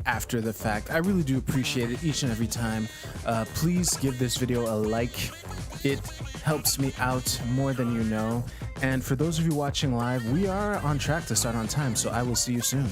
after the fact. I really do appreciate it each and every time. Please give this video a like. It helps me out more than you know. And for those of you watching live, we are on track to start on time, so I will see you soon.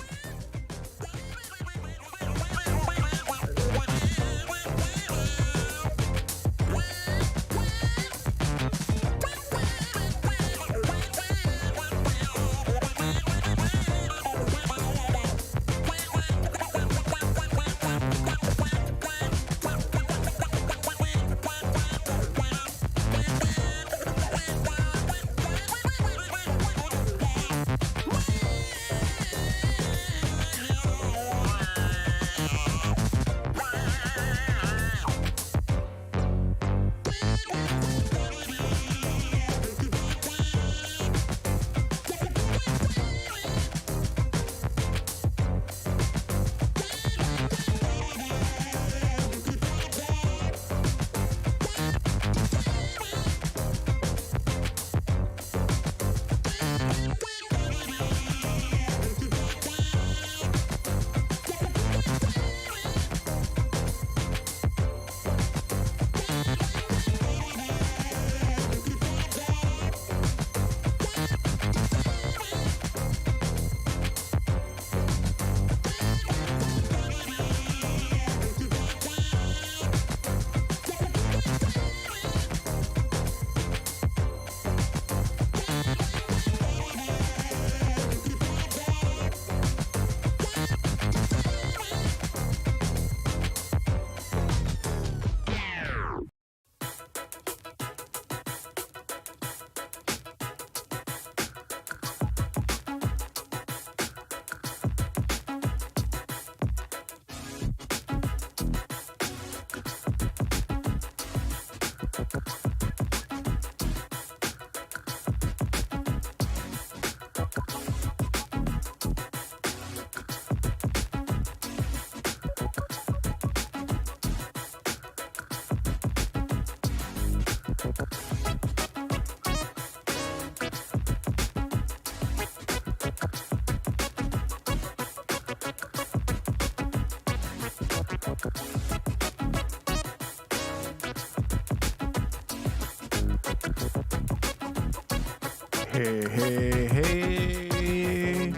Hey, hey, hey.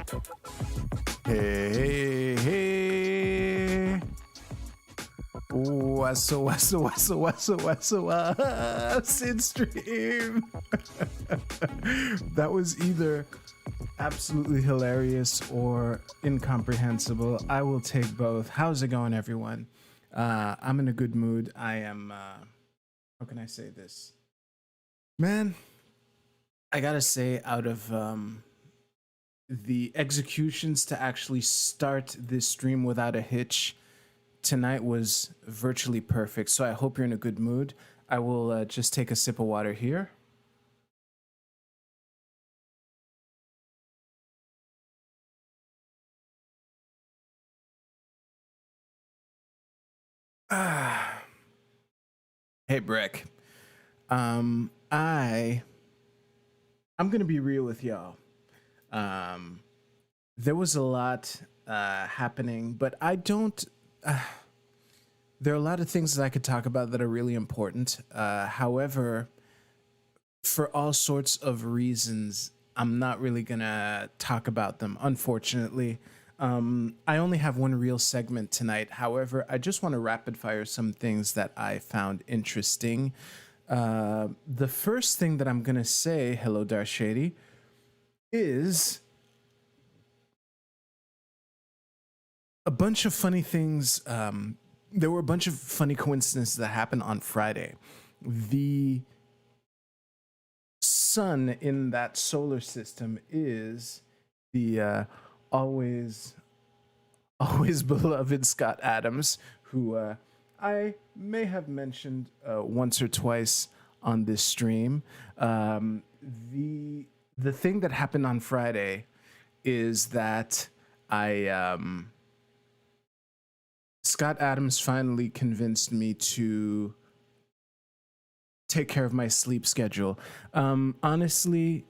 Hey, hey. What's up, SydStream. That was either absolutely hilarious or incomprehensible. I will take both. How's it going, everyone? I'm in a good mood. I am, how can I say this? Man, I gotta say, out of the executions to actually start this stream without a hitch, tonight was virtually perfect. So I hope you're in a good mood. I will just take a sip of water here. Hey, Brick. I'm gonna be real with y'all. There was a lot happening, but I don't. There are a lot of things that I could talk about that are really important. However, for all sorts of reasons, I'm not really gonna talk about them, unfortunately. I only have one real segment tonight. However, I just want to rapid fire some things that I found interesting. The first thing that I'm gonna say, hello, Darshady, is a bunch of funny things. There were a bunch of funny coincidences that happened on Friday. The sun in that solar system is the always beloved Scott Adams, who I may have mentioned once or twice on this stream. The thing that happened on Friday is that Scott Adams finally convinced me to take care of my sleep schedule. Honestly,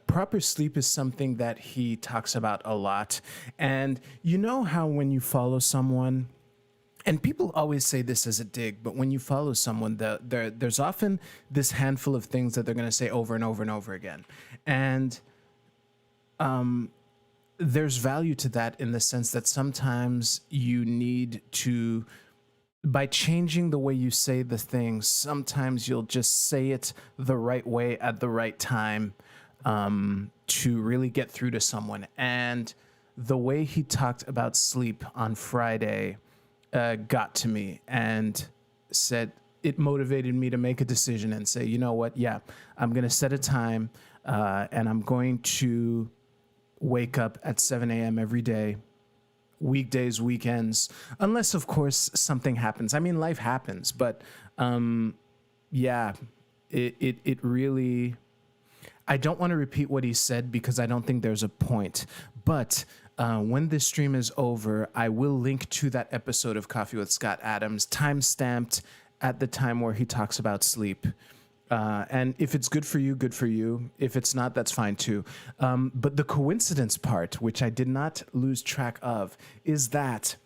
proper sleep is something that he talks about a lot. And you know how when you follow someone, and people always say this as a dig, but when you follow someone, there's often this handful of things that they're going to say over and over and over again. And there's value to that in the sense that sometimes you need to, by changing the way you say the things, sometimes you'll just say it the right way at the right time, to really get through to someone. And the way he talked about sleep on Friday got to me and said, it motivated me to make a decision and say, you know what? Yeah, I'm going to set a time, and I'm going to wake up at 7 a.m. every day, weekdays, weekends, unless of course something happens. I mean, life happens, but yeah, it really, I don't want to repeat what he said because I don't think there's a point. But when this stream is over, I will link to that episode of Coffee with Scott Adams, time stamped at the time where he talks about sleep. And if it's good for you, good for you. If it's not, that's fine too. But the coincidence part, which I did not lose track of, is that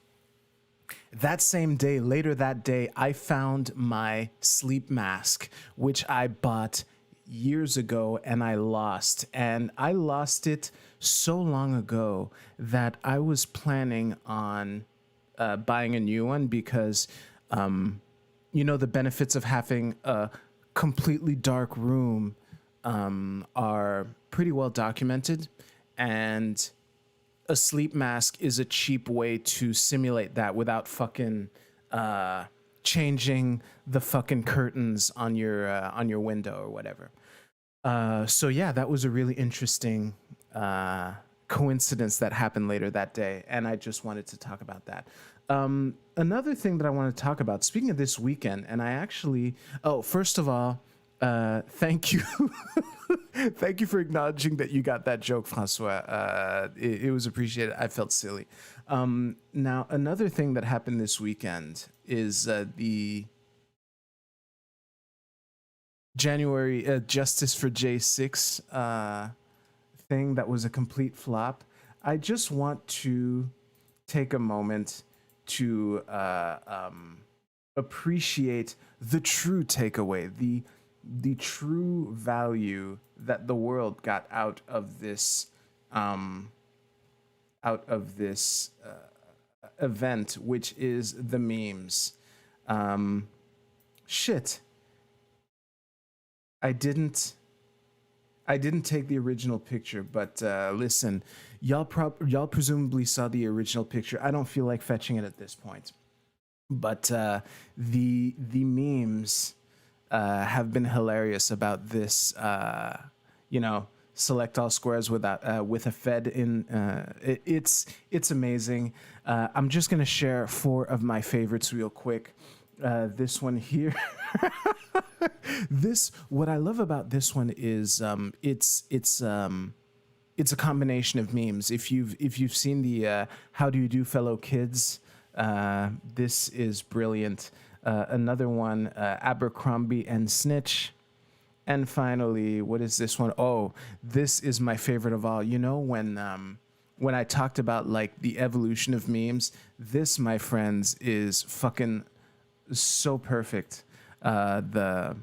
same day, later that day, I found my sleep mask, which I bought years ago and I lost. And I lost it so long ago that I was planning on buying a new one because, the benefits of having a completely dark room are pretty well documented, and a sleep mask is a cheap way to simulate that without fucking changing the fucking curtains on your window or whatever. So yeah, that was a really interesting coincidence that happened later that day, and I just wanted to talk about that. Another thing that I want to talk about, speaking of this weekend, and I actually, first of all, thank you. Thank you for acknowledging that you got that joke, Francois. It was appreciated. I felt silly. Now, another thing that happened this weekend is the January Justice for J6 thing that was a complete flop. I just want to take a moment to appreciate the true takeaway, the true value that the world got out of this event, which is the memes. Shit, I didn't take the original picture, but listen, y'all presumably saw the original picture. I don't feel like fetching it at this point, but the memes have been hilarious about this. Select all squares without with a Fed in. It's amazing. I'm just gonna share 4 of my favorites real quick. This one here. What I love about this one is it's a combination of memes. If you've seen the How Do You Do Fellow Kids, this is brilliant. Another one, Abercrombie and Snitch. And finally, what is this one? Oh, this is my favorite of all. You know, when I talked about like the evolution of memes, this, my friends, is fucking so perfect. The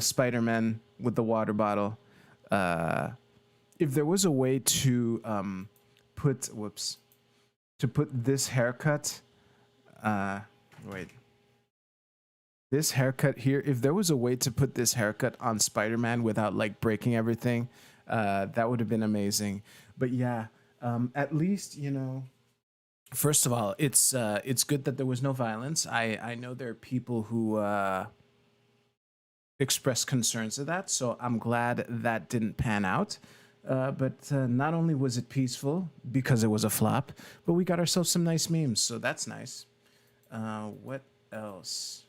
Spider-Man with the water bottle. If there was a way to put this haircut, this haircut here, if there was a way to put this haircut on Spider-Man without like breaking everything, that would have been amazing. But yeah, at least, first of all, it's good that there was no violence. I know there are people who express concerns of that, so I'm glad that didn't pan out. But not only was it peaceful because it was a flop, but we got ourselves some nice memes, so that's nice. What else?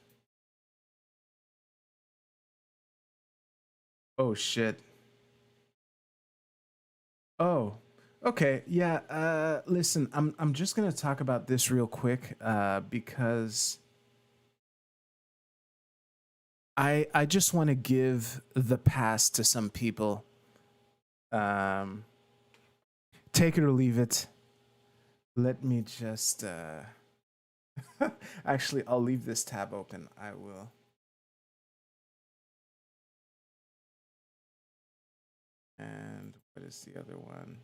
Oh shit. Oh, okay. Yeah. Listen, I'm just gonna talk about this real quick because I just want to give the pass to some people. Um, take it or leave it. Let me just actually I'll leave this tab open. I will. And what is the other one?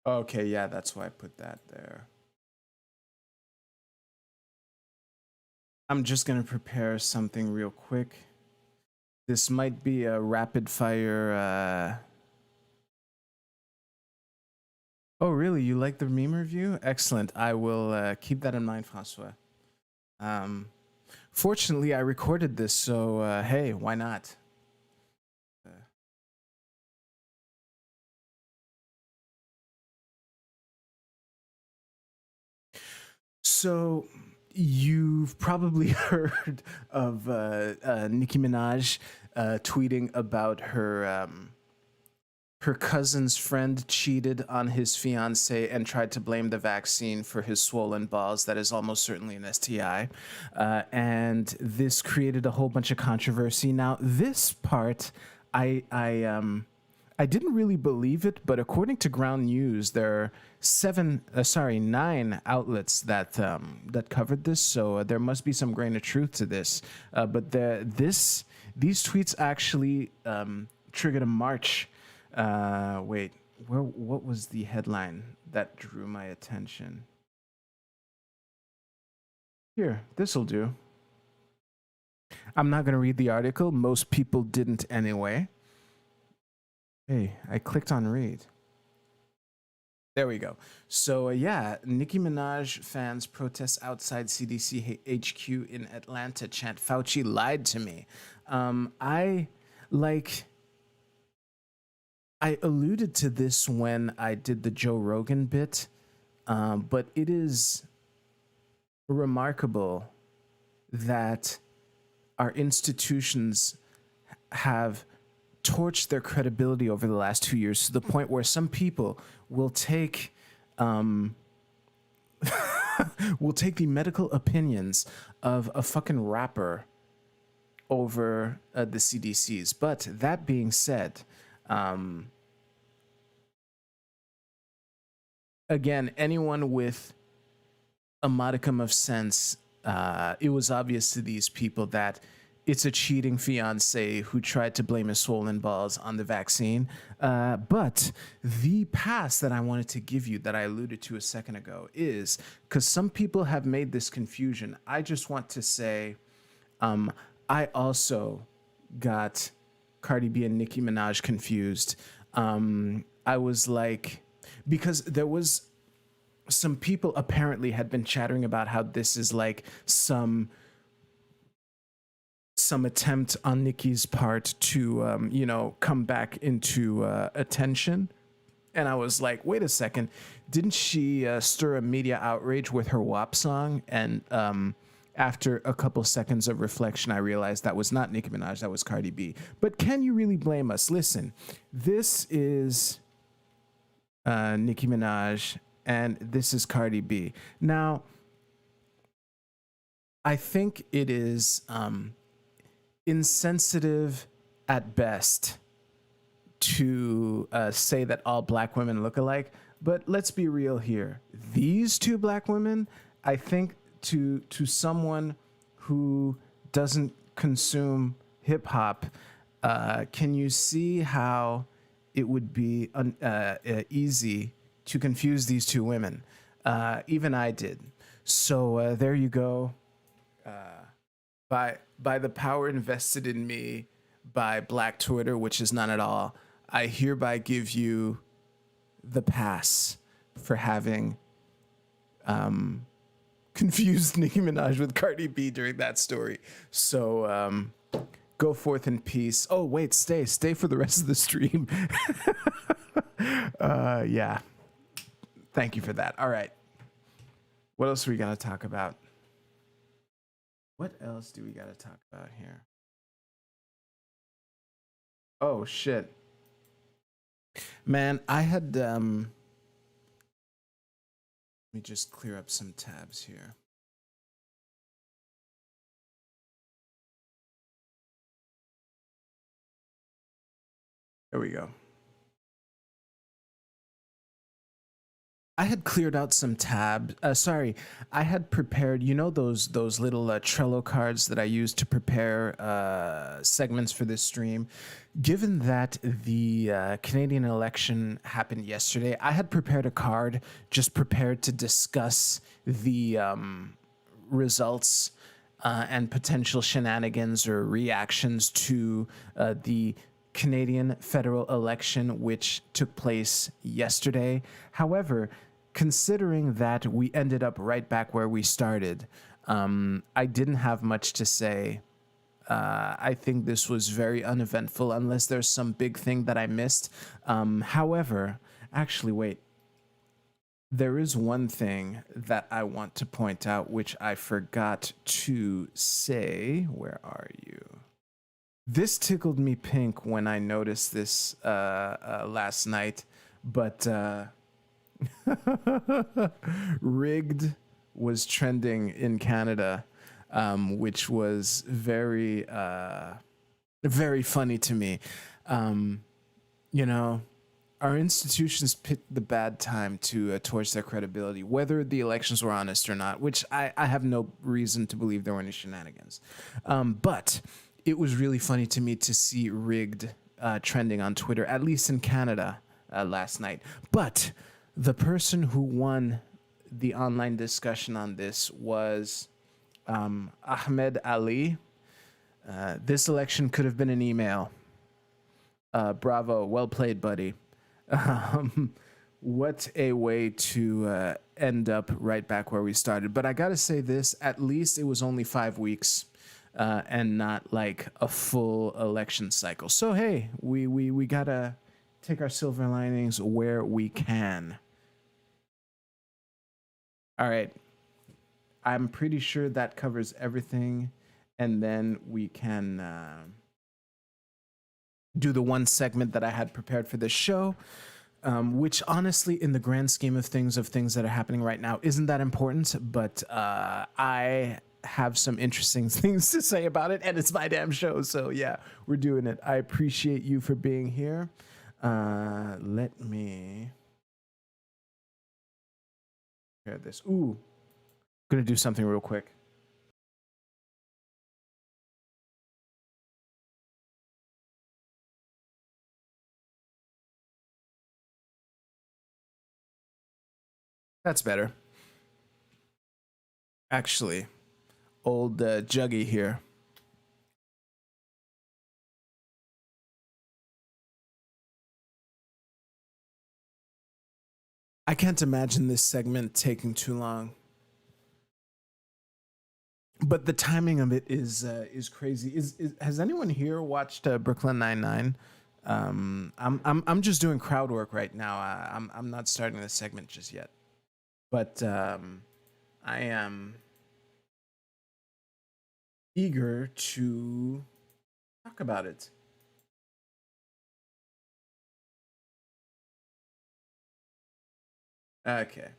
Okay, yeah, that's why I put that there. I'm just gonna prepare something real quick. This might be a rapid fire. Oh, really? You like the meme review? Excellent. I will keep that in mind, Francois. Um, Fortunately, I recorded this, so hey, why not? Uh, So you've probably heard of Nicki Minaj tweeting about her cousin's friend cheated on his fiance and tried to blame the vaccine for his swollen balls. That is almost certainly an STI. And this created a whole bunch of controversy. Now, this part, I didn't really believe it, but according to Ground News, there are nine outlets that covered this. So there must be some grain of truth to this. But these tweets actually triggered a march. Wait, what was the headline that drew my attention? Here, this'll do. I'm not gonna read the article. Most people didn't anyway. Hey, I clicked on read. There we go. So yeah, Nicki Minaj fans protest outside CDC HQ in Atlanta. Chant Fauci lied to me. I like. I alluded to this when I did the Joe Rogan bit, but it is remarkable that our institutions have torched their credibility over the last 2 years to the point where some people will take will take the medical opinions of a fucking rapper over the CDC's. But that being said, again, anyone with a modicum of sense, it was obvious to these people that it's a cheating fiance who tried to blame his swollen balls on the vaccine. But the pass that I wanted to give you, that I alluded to a second ago, is because some people have made this confusion. I just want to say, I also got Cardi B and Nicki Minaj confused. I was like, because there was some people apparently had been chattering about how this is like some attempt on Nicki's part to come back into attention. And I was like, wait a second, didn't she stir a media outrage with her WAP song? And after a couple seconds of reflection, I realized that was not Nicki Minaj, that was Cardi B. But can you really blame us? Listen, this is Nicki Minaj and this is Cardi B. Now, I think it is insensitive at best to say that all black women look alike. But let's be real here. These two black women, I think to someone who doesn't consume hip hop, can you see how it would be easy to confuse these two women? Even I did. So there you go. By the power invested in me by Black Twitter, which is none at all, I hereby give you the pass for having confused Nicki Minaj with Cardi B during that story. So go forth in peace. Oh, wait, stay for the rest of the stream. Yeah. Thank you for that. All right. What else are we going to talk about? What else do we got to talk about here? Oh, shit. Man, I had let me just clear up some tabs here. There we go. I had cleared out some tabs. Sorry, I had prepared. You know those little Trello cards that I use to prepare segments for this stream. Given that the Canadian election happened yesterday, I had prepared a card just prepared to discuss the results and potential shenanigans or reactions to the Canadian federal election, which took place yesterday. However, considering that we ended up right back where we started, I didn't have much to say. I think this was very uneventful, unless there's some big thing that I missed. However, actually, wait. There is one thing that I want to point out, which I forgot to say. Where are you? This tickled me pink when I noticed this last night, but rigged was trending in Canada, which was very, very funny to me. You know, our institutions picked the bad time to torch their credibility, whether the elections were honest or not, which I have no reason to believe there were any shenanigans. But it was really funny to me to see rigged trending on Twitter, at least in Canada last night. But the person who won the online discussion on this was Ahmed Ali. This election could have been an email. Bravo, well played, buddy. What a way to end up right back where we started. But I gotta say this, at least it was only 5 weeks and not like a full election cycle. So hey, we gotta take our silver linings where we can. All right. I'm pretty sure that covers everything. And then we can do the one segment that I had prepared for this show, which honestly, in the grand scheme of things that are happening right now, isn't that important. But I have some interesting things to say about it, and it's my damn show. So yeah, we're doing it. I appreciate you for being here. Let me share this. Ooh, gonna do something real quick. That's better. Actually, old Juggy here. I can't imagine this segment taking too long. But the timing of it is crazy. Has anyone here watched Brooklyn Nine-Nine? I'm just doing crowd work right now. I'm not starting the segment just yet, but I am eager to talk about it. Okay.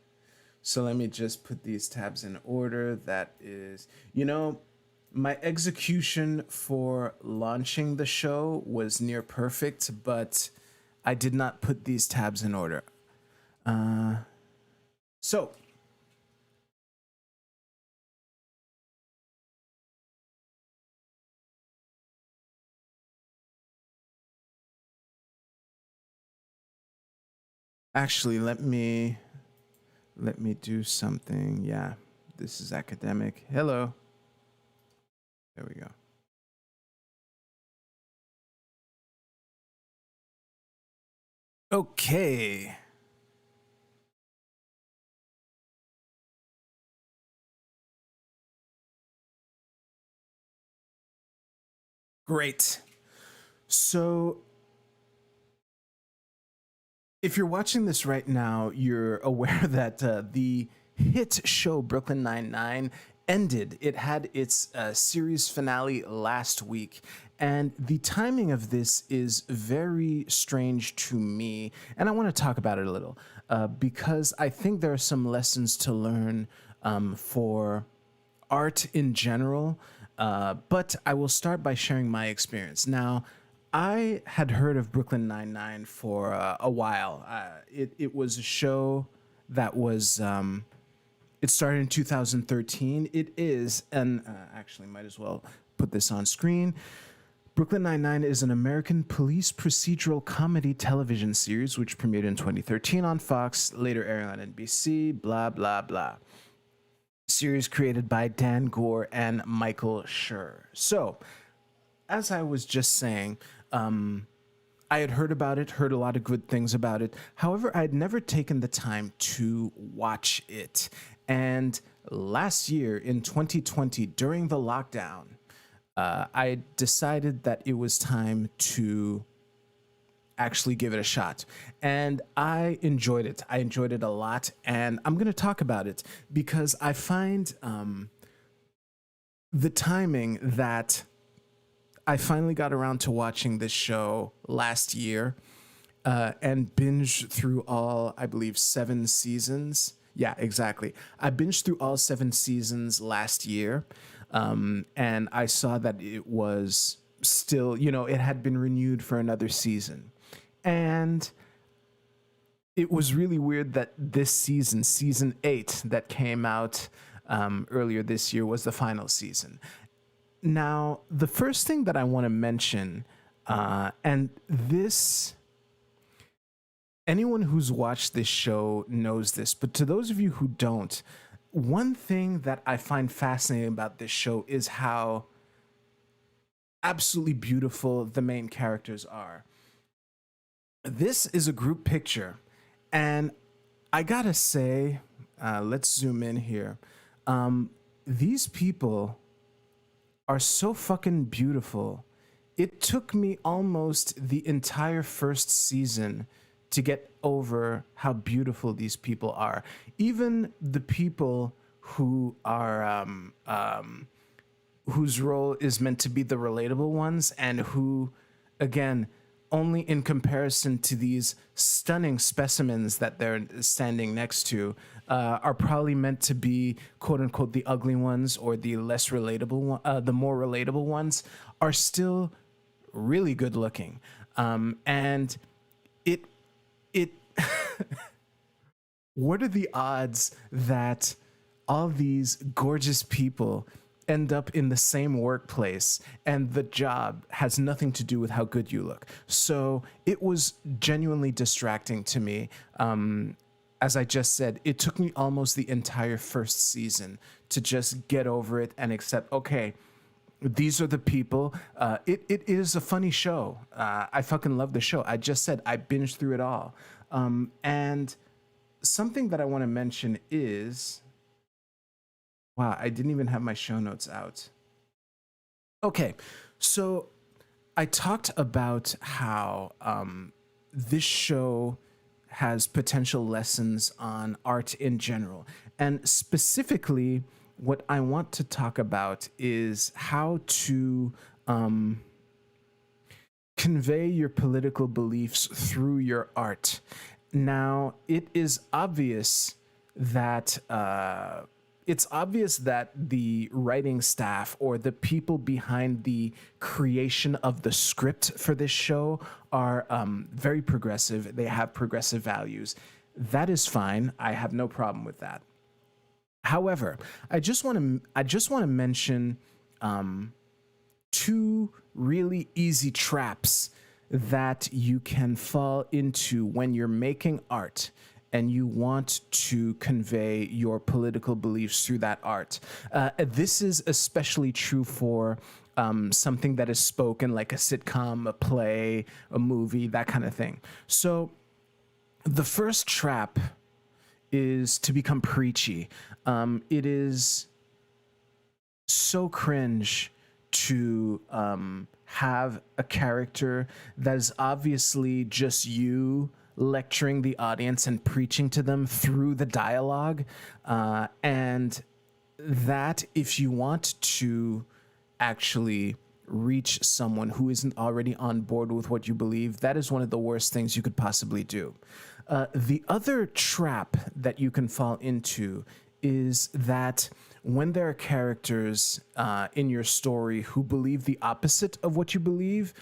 So let me just put these tabs in order. That is, my execution for launching the show was near perfect, but I did not put these tabs in order. So actually, let me do something. Yeah, this is academic. Hello. There we go. Okay. Great. So if you're watching this right now, you're aware that the hit show Brooklyn Nine-Nine ended. It had its series finale last week. And the timing of this is very strange to me. And I want to talk about it a little because I think there are some lessons to learn for art in general. But I will start by sharing my experience. Now, I had heard of Brooklyn Nine-Nine for a while. It was a show that was it started in 2013. It is, and actually might as well put this on screen. Brooklyn Nine-Nine is an American police procedural comedy television series which premiered in 2013 on Fox, later airing on NBC, blah, blah, blah. Series created by Dan Gore and Michael Schur. So, as I was just saying, I had heard about it, heard a lot of good things about it. However, I had never taken the time to watch it. And last year in 2020, during the lockdown, I decided that it was time to actually give it a shot. And I enjoyed it. I enjoyed it a lot. And I'm going to talk about it because I find the timing that I finally got around to watching this show last year and binged through all, I believe, 7 seasons. Yeah, exactly. I binged through all 7 seasons last year, and I saw that it was still, it had been renewed for another season. And it was really weird that this season, season 8, that came out earlier this year, was the final season. Now, the first thing that I want to mention, and this, anyone who's watched this show knows this, but to those of you who don't, one thing that I find fascinating about this show is how absolutely beautiful the main characters are. This is a group picture, and I gotta say, let's zoom in here. These people are so fucking beautiful. It took me almost the entire first season to get over how beautiful these people are. Even the people who are whose role is meant to be the relatable ones, and who, again, only in comparison to these stunning specimens that they're standing next to, are probably meant to be quote unquote the ugly ones, or the less relatable one, the more relatable ones, are still really good looking. And it what are the odds that all these gorgeous people end up in the same workplace and the job has nothing to do with how good you look? So it was genuinely distracting to me. As I just said, it took me almost the entire first season to just get over it and accept, okay, these are the people. It is a funny show. I fucking love the show. I just said I binged through it all. And something that I want to mention is, wow, I didn't even have my show notes out. Okay, so I talked about how this show has potential lessons on art in general. And specifically, what I want to talk about is how to convey your political beliefs through your art. Now, it is obvious that the writing staff, or the people behind the creation of the script for this show, are very progressive. They have progressive values. That is fine. I have no problem with that. However, I just want to mention 2 really easy traps that you can fall into when you're making art and you want to convey your political beliefs through that art. This is especially true for something that is spoken, like a sitcom, a play, a movie, that kind of thing. So the first trap is to become preachy. It is so cringe to have a character that is obviously just you lecturing the audience and preaching to them through the dialogue. And that, if you want to actually reach someone who isn't already on board with what you believe, that is one of the worst things you could possibly do. The other trap that you can fall into is that when there are characters in your story who believe the opposite of what you believe,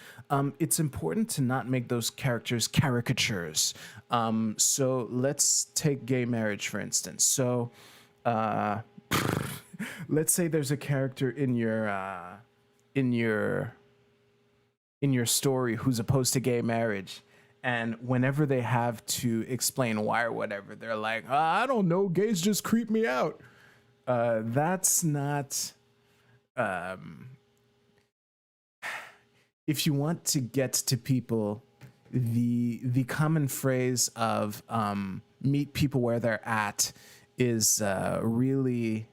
it's important to not make those characters caricatures. So let's take gay marriage, for instance. So uh, let's say there's a character in your in your story who's opposed to gay marriage. And whenever they have to explain why or whatever, they're like, I don't know, gays just creep me out. That's not. Um, if you want to get to people, the common phrase of meet people where they're at is really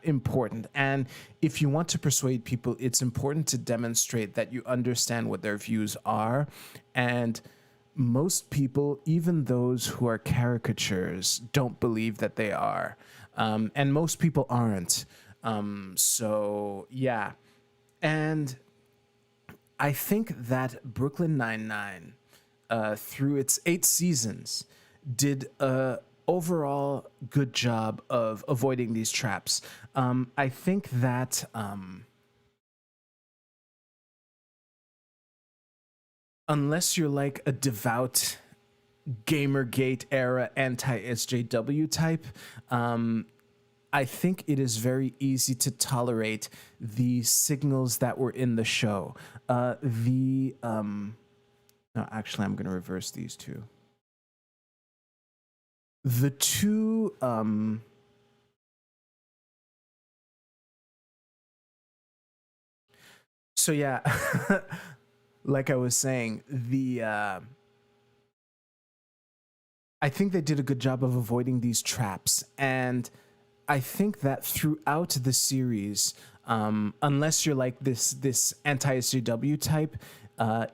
important. And if you want to persuade people, it's important to demonstrate that you understand what their views are. And most people, even those who are caricatures, don't believe that they are. And most people aren't. So, yeah. And I think that Brooklyn Nine-Nine, through its 8 seasons, did a overall good job of avoiding these traps. I think that unless you're like a devout Gamergate era anti-SJW type, I think it is very easy to tolerate the signals that were in the show. No, actually, I'm going to reverse these two. The two so yeah, like I was saying, I think they did a good job of avoiding these traps. And I think that throughout the series, unless you're like this anti-SJW type,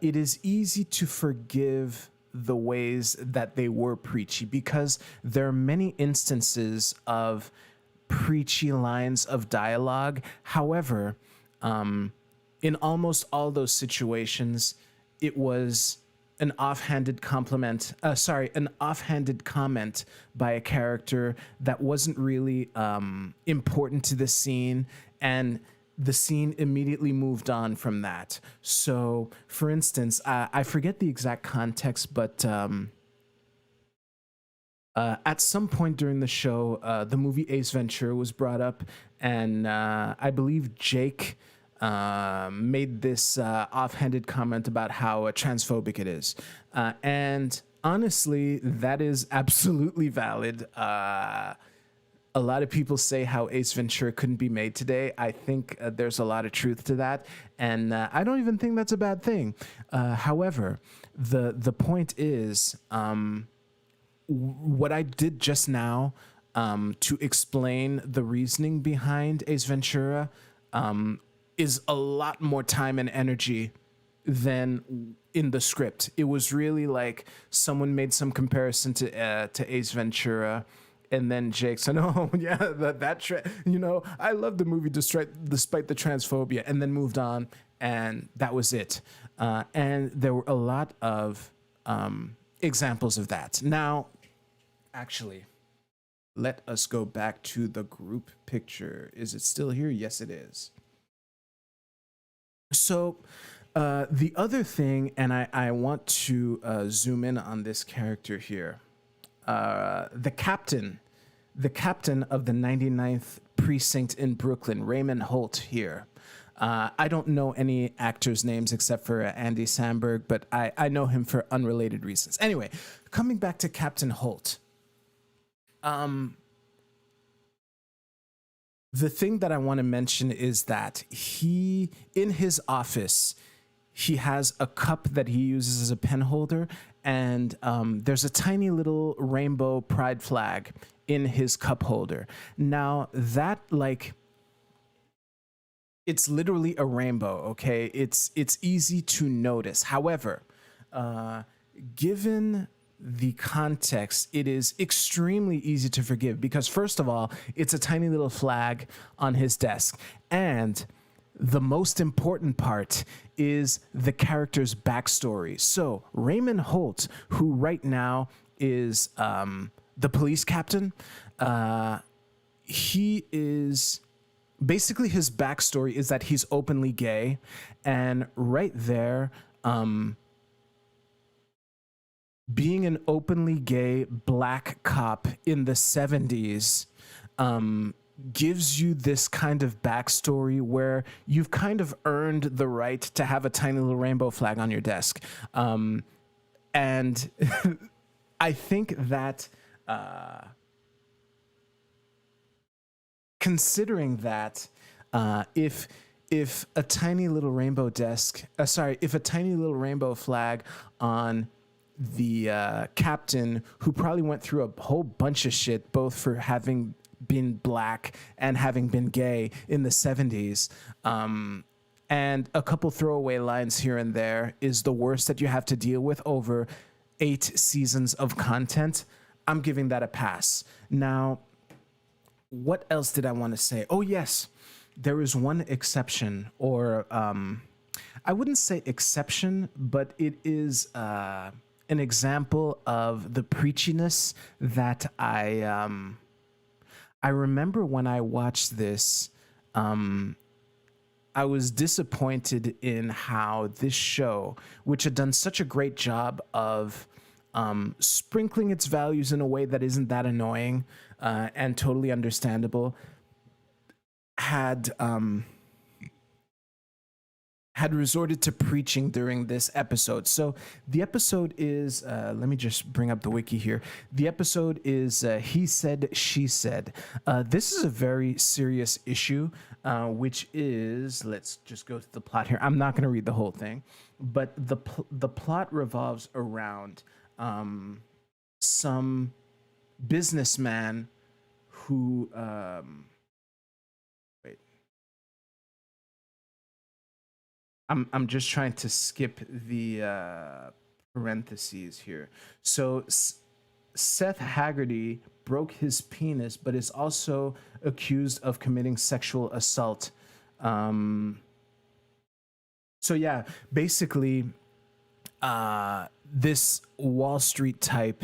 it is easy to forgive the ways that they were preachy, because there are many instances of preachy lines of dialogue. However, in almost all those situations, it was an offhanded an offhanded comment by a character that wasn't really important to the scene, and the scene immediately moved on from that. So, for instance, I forget the exact context, but at some point during the show, the movie Ace Ventura was brought up, and I believe Jake made this offhanded comment about how transphobic it is. And honestly, that is absolutely valid. A lot of people say how Ace Ventura couldn't be made today. I think there's a lot of truth to that, and I don't even think that's a bad thing. However, the point is, what I did just now to explain the reasoning behind Ace Ventura is a lot more time and energy than in the script. It was really like someone made some comparison to Ace Ventura, and then Jake said, "Oh yeah, I love the movie despite the transphobia," and then moved on, and that was it. And there were a lot of examples of that. Now, actually, let us go back to the group picture. Is it still here? Yes, it is. So the other thing, and I want to zoom in on this character here. The captain of the 99th precinct in Brooklyn, Raymond Holt here. I don't know any actors' names except for Andy Samberg, but I know him for unrelated reasons. Anyway, coming back to Captain Holt. The thing that I want to mention is that in his office, he has a cup that he uses as a pen holder, and there's a tiny little rainbow pride flag in his cup holder. Now, that, like, it's literally a rainbow, okay? It's easy to notice. However, given the context, it is extremely easy to forgive, because first of all, it's a tiny little flag on his desk. And the most important part is the character's backstory. So Raymond Holt, who right now is the police captain, he is basically, his backstory is that he's openly gay, and right there, being an openly gay black cop in the 70s gives you this kind of backstory where you've kind of earned the right to have a tiny little rainbow flag on your desk. And I think that considering that if a tiny little rainbow if a tiny little rainbow flag on the captain, who probably went through a whole bunch of shit, both for having been black and having been gay in the 70s, and a couple throwaway lines here and there, is the worst that you have to deal with over 8 seasons of content, I'm giving that a pass. Now, what else did I want to say? Oh, yes, there is one exception, or I wouldn't say exception, but it is an example of the preachiness that I remember when I watched this. I was disappointed in how this show, which had done such a great job of sprinkling its values in a way that isn't that annoying and totally understandable, had resorted to preaching during this episode. So the episode is, let me just bring up the wiki here. The episode is He Said, She Said. This is a very serious issue, which is, let's just go to the plot here. I'm not going to read the whole thing, but the plot revolves around some businessman who... I'm just trying to skip the parentheses here. So Seth Haggerty broke his penis, but is also accused of committing sexual assault. So yeah, basically, this Wall Street type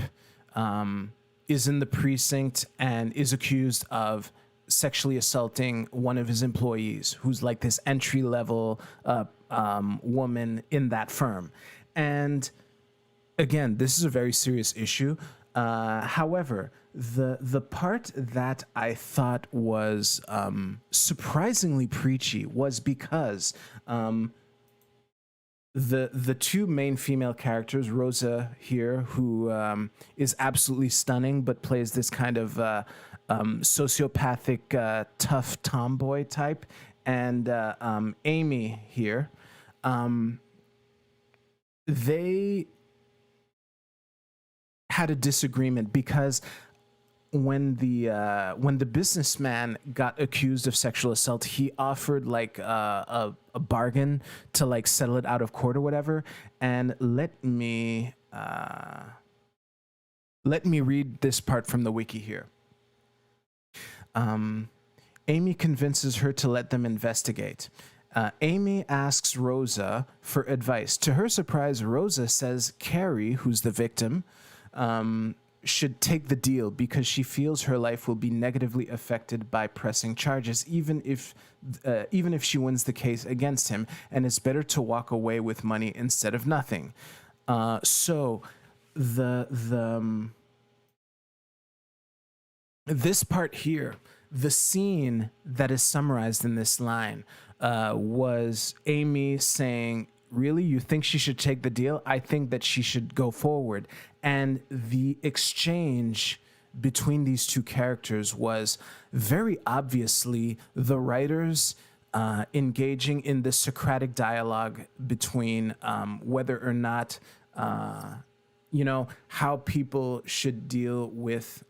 is in the precinct and is accused of sexually assaulting one of his employees, who's like this entry level woman in that firm. And again, this is a very serious issue. However, the part that I thought was surprisingly preachy was because the two main female characters, Rosa here, who is absolutely stunning but plays this kind of sociopathic tough tomboy type, and Amy here, they had a disagreement because when the businessman got accused of sexual assault, he offered like a bargain to like settle it out of court or whatever. And let me read this part from the wiki here. Amy convinces her to let them investigate. Amy asks Rosa for advice. To her surprise, Rosa says Carrie, who's the victim, should take the deal because she feels her life will be negatively affected by pressing charges, even if she wins the case against him, and it's better to walk away with money instead of nothing. So this part here, the scene that is summarized in this line, was Amy saying, really, you think she should take the deal? I think that she should go forward. And the exchange between these two characters was very obviously the writers engaging in the Socratic dialogue between whether or not, how people should deal with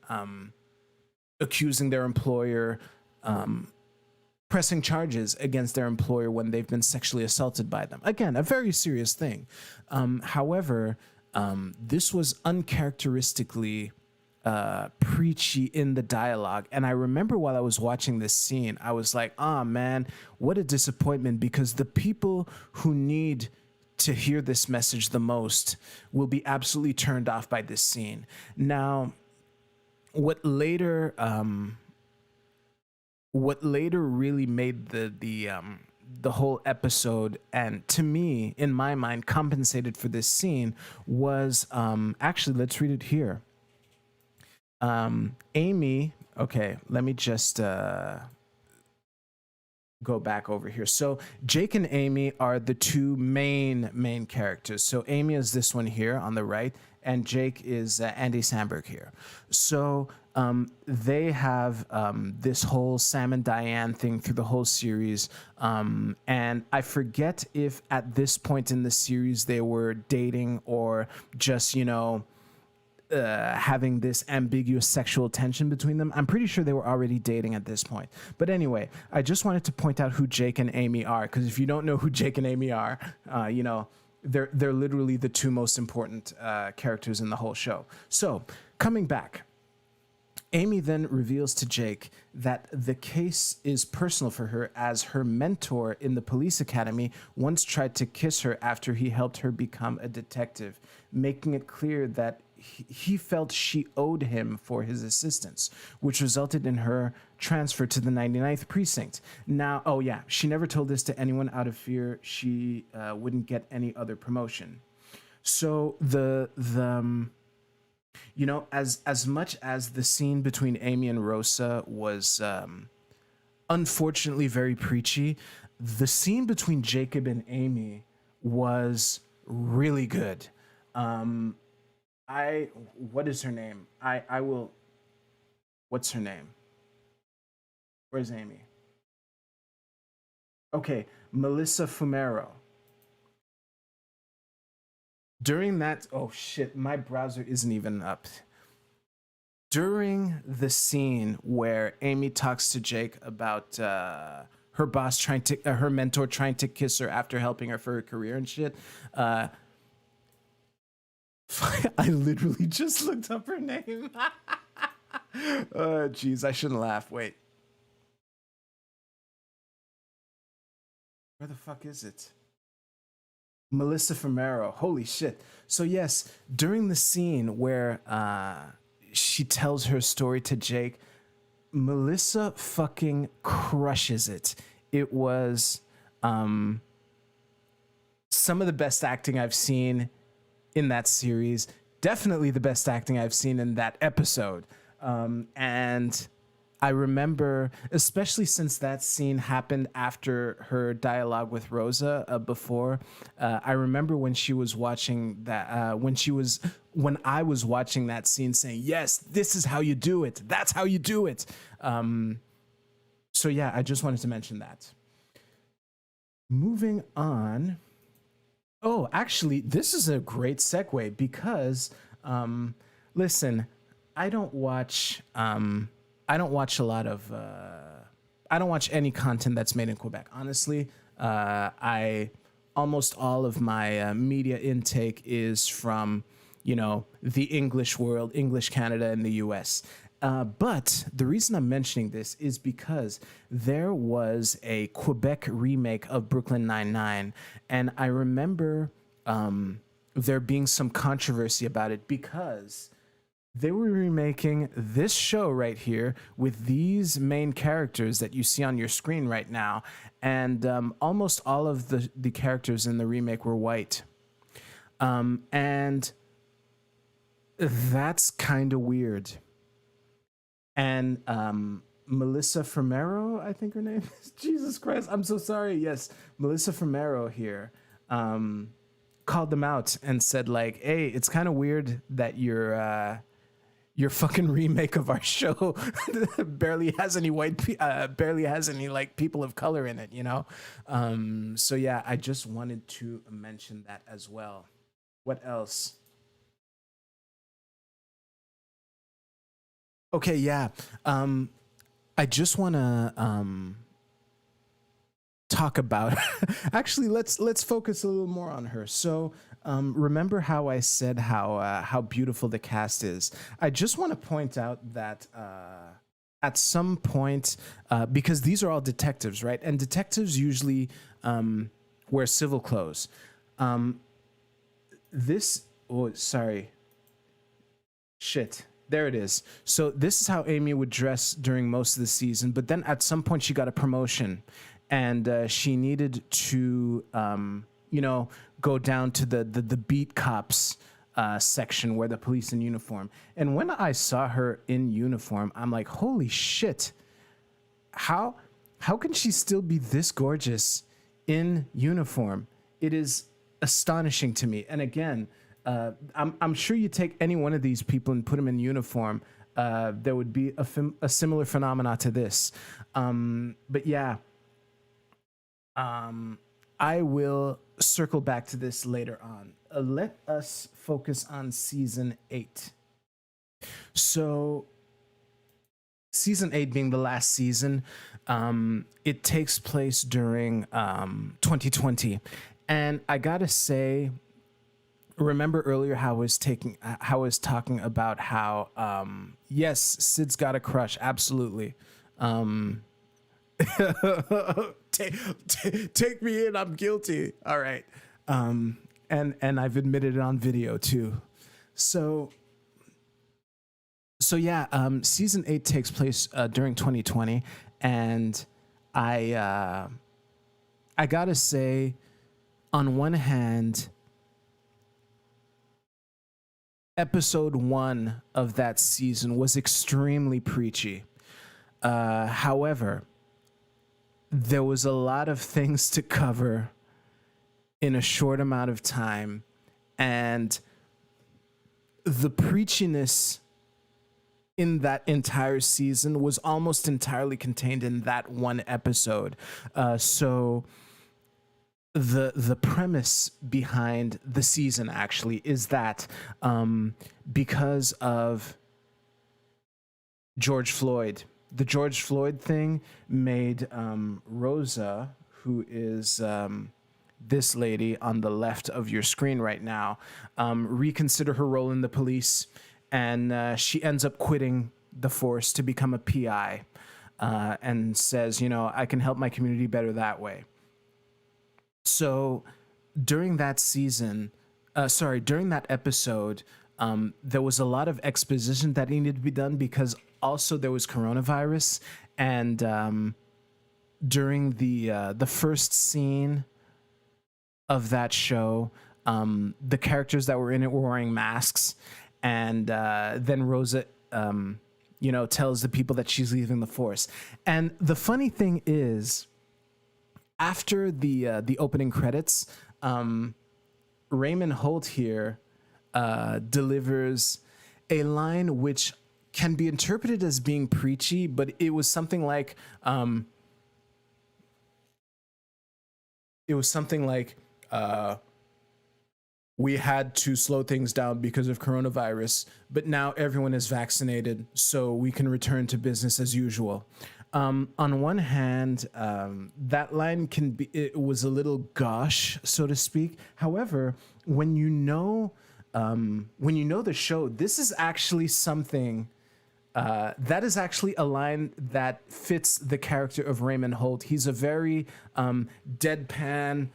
accusing their employer, pressing charges against their employer when they've been sexually assaulted by them. Again, a very serious thing. However, this was uncharacteristically preachy in the dialogue. And I remember while I was watching this scene, I was like, oh man, what a disappointment, because the people who need to hear this message the most will be absolutely turned off by this scene. Now, what later what later really made the whole episode, and to me, in my mind, compensated for this scene was actually, let's read it here. Amy, okay, let me just go back over here. So Jake and Amy are the two main characters. So Amy is this one here on the right, and Jake is Andy Samberg here. So they have this whole Sam and Diane thing through the whole series. And I forget if at this point in the series they were dating or just, you know, having this ambiguous sexual tension between them. I'm pretty sure they were already dating at this point. But anyway, I just wanted to point out who Jake and Amy are, because if you don't know who Jake and Amy are, you know, they're literally the two most important characters in the whole show. So coming back, Amy then reveals to Jake that the case is personal for her, as her mentor in the police academy once tried to kiss her after he helped her become a detective, making it clear that he felt she owed him for his assistance, which resulted in her transfer to the 99th precinct. Now, oh yeah, she never told this to anyone out of fear she wouldn't get any other promotion. So you know, as much as the scene between Amy and Rosa was unfortunately very preachy, the scene between Jacob and Amy was really good. What is her name? I will, what's her name? Where's Amy? Okay, Melissa Fumero. During that, oh shit, my browser isn't even up. During the scene where Amy talks to Jake about her boss trying to, her mentor trying to kiss her after helping her for her career and shit, I literally just looked up her name. Jeez, I shouldn't laugh. Wait. Where the fuck is it? Melissa Fumero. Holy shit. So yes, during the scene where she tells her story to Jake, Melissa fucking crushes it. It was some of the best acting I've seen in that series, definitely the best acting I've seen in that episode. And I remember, especially since that scene happened after her dialogue with Rosa before, I remember when she was watching that, when I was watching that scene saying, yes, this is how you do it. That's how you do it. So yeah, I just wanted to mention that. Moving on. Oh, actually, this is a great segue because, listen, I don't watch a lot of, I don't watch any content that's made in Quebec. Honestly, almost all of my media intake is from, you know, the English world, English Canada, and the US. But the reason I'm mentioning this is because there was a Quebec remake of Brooklyn Nine-Nine, and I remember there being some controversy about it because they were remaking this show right here with these main characters that you see on your screen right now, and almost all of the characters in the remake were white. And that's kind of weird. And Melissa Fumero, I think her name is. Jesus Christ, I'm so sorry. Yes, Melissa Fumero here called them out and said, like, hey, it's kind of weird that your fucking remake of our show barely has any barely has any like people of color in it, you know? So yeah, I just wanted to mention that as well. What else? Okay, yeah. I just want to talk about. Actually, let's focus a little more on her. So, remember how I said how beautiful the cast is? I just want to point out that at some point, because these are all detectives, right? And detectives usually wear civil clothes. Oh, sorry. Shit. There it is. So this is how Amy would dress during most of the season. But then at some point she got a promotion, and she needed to, go down to the beat cops section where the police in uniform. And when I saw her in uniform, I'm like, holy shit! How can she still be this gorgeous in uniform? It is astonishing to me. And again, I'm sure you take any one of these people and put them in uniform, there would be a similar phenomena to this. But yeah, I will circle back to this later on. Let us focus on season 8. So season 8 being the last season, it takes place during 2020. And I gotta say, remember earlier how I was talking about how yes, Sid's got a crush, absolutely. Take me in, I'm guilty. All right. And I've admitted it on video too. So yeah, season 8 takes place during 2020, and I gotta say, on one hand, episode 1 of that season was extremely preachy. However, there was a lot of things to cover in a short amount of time, and the preachiness in that entire season was almost entirely contained in that one episode. So the premise behind the season actually is that because of George Floyd, the George Floyd thing made Rosa, who is this lady on the left of your screen right now, reconsider her role in the police, and she ends up quitting the force to become a PI, and says, I can help my community better that way. So during that episode, there was a lot of exposition that needed to be done because also there was coronavirus, and during the first scene of that show, the characters that were in it were wearing masks, and then Rosa, tells the people that she's leaving the force. And the funny thing is, after the opening credits, Raymond Holt here delivers a line which can be interpreted as being preachy, but it was something like, we had to slow things down because of coronavirus, but now everyone is vaccinated, so we can return to business as usual. On one hand, that line it was a little gauche, so to speak. However, when you know the show, this is actually something that is actually a line that fits the character of Raymond Holt. He's a very deadpan,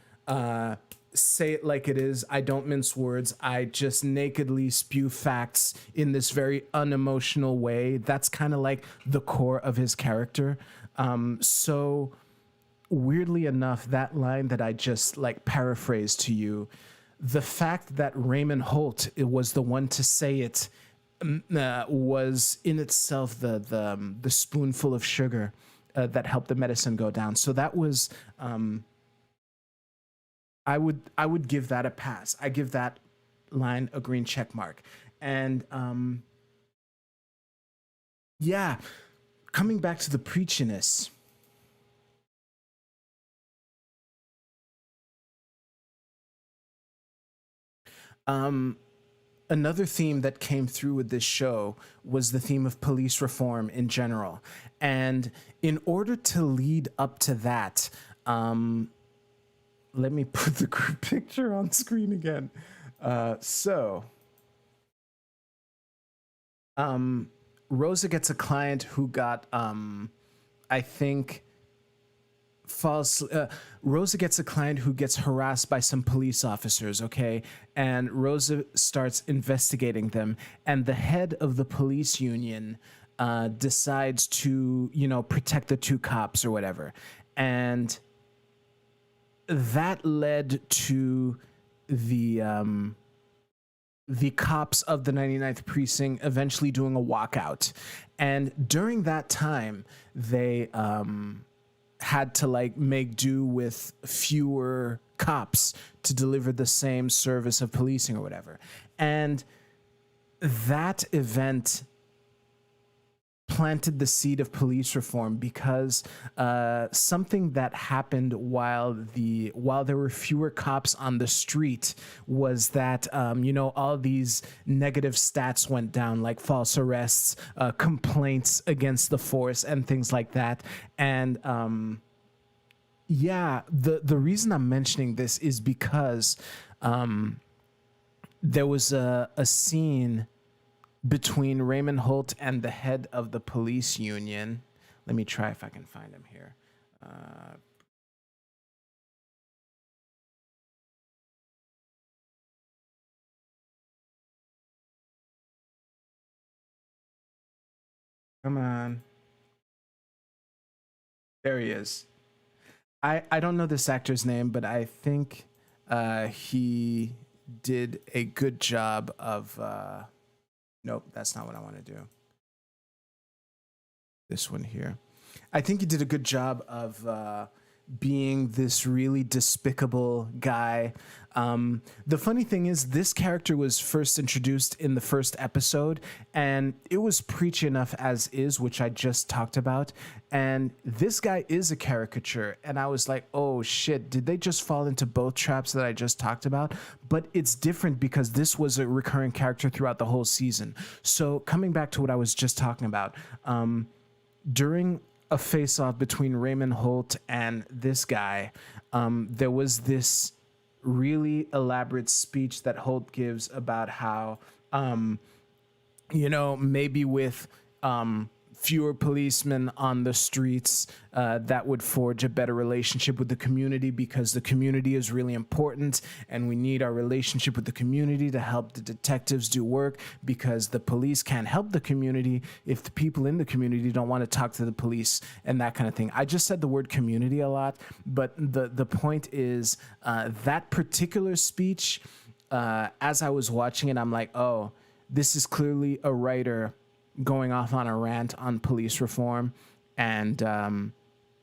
say it like it is, I don't mince words, I just nakedly spew facts in this very unemotional way. That's kind of like the core of his character. So weirdly enough, that line that I just paraphrased to you, the fact that Raymond Holt was the one to say it was in itself the spoonful of sugar that helped the medicine go down. So that was, I would give that a pass. I give that line a green check mark. And yeah, coming back to the preachiness. Another theme that came through with this show was the theme of police reform in general. And in order to lead up to that, let me put the group picture on screen again. Rosa gets a client who got, I think, false Rosa gets a client who gets harassed by some police officers, okay? And Rosa starts investigating them, and the head of the police union decides to, protect the two cops or whatever. And that led to the cops of the 99th precinct eventually doing a walkout. And during that time, they had to like make do with fewer cops to deliver the same service of policing or whatever. And that event planted the seed of police reform, because something that happened while there were fewer cops on the street was that all these negative stats went down, like false arrests, complaints against the force, and things like that. And the reason I'm mentioning this is because there was a scene between Raymond Holt and the head of the police union. Let me try if I can find him here. Come on. There he is. I don't know this actor's name, but I think he did a good job of... Nope, that's not what I want to do. This one here. I think he did a good job of being this really despicable guy. The funny thing is, this character was first introduced in the first episode, and it was preachy enough as is, which I just talked about. And this guy is a caricature, and I was like, oh shit, did they just fall into both traps that I just talked about? But it's different because this was a recurring character throughout the whole season. So coming back to what I was just talking about, during a face-off between Raymond Holt and this guy, there was this really elaborate speech that Holt gives about how, maybe with fewer policemen on the streets, that would forge a better relationship with the community, because the community is really important, and we need our relationship with the community to help the detectives do work, because the police can't help the community if the people in the community don't want to talk to the police, and that kind of thing. I just said the word community a lot, but the point is, that particular speech, as I was watching it, I'm like, oh, this is clearly a writer going off on a rant on police reform, and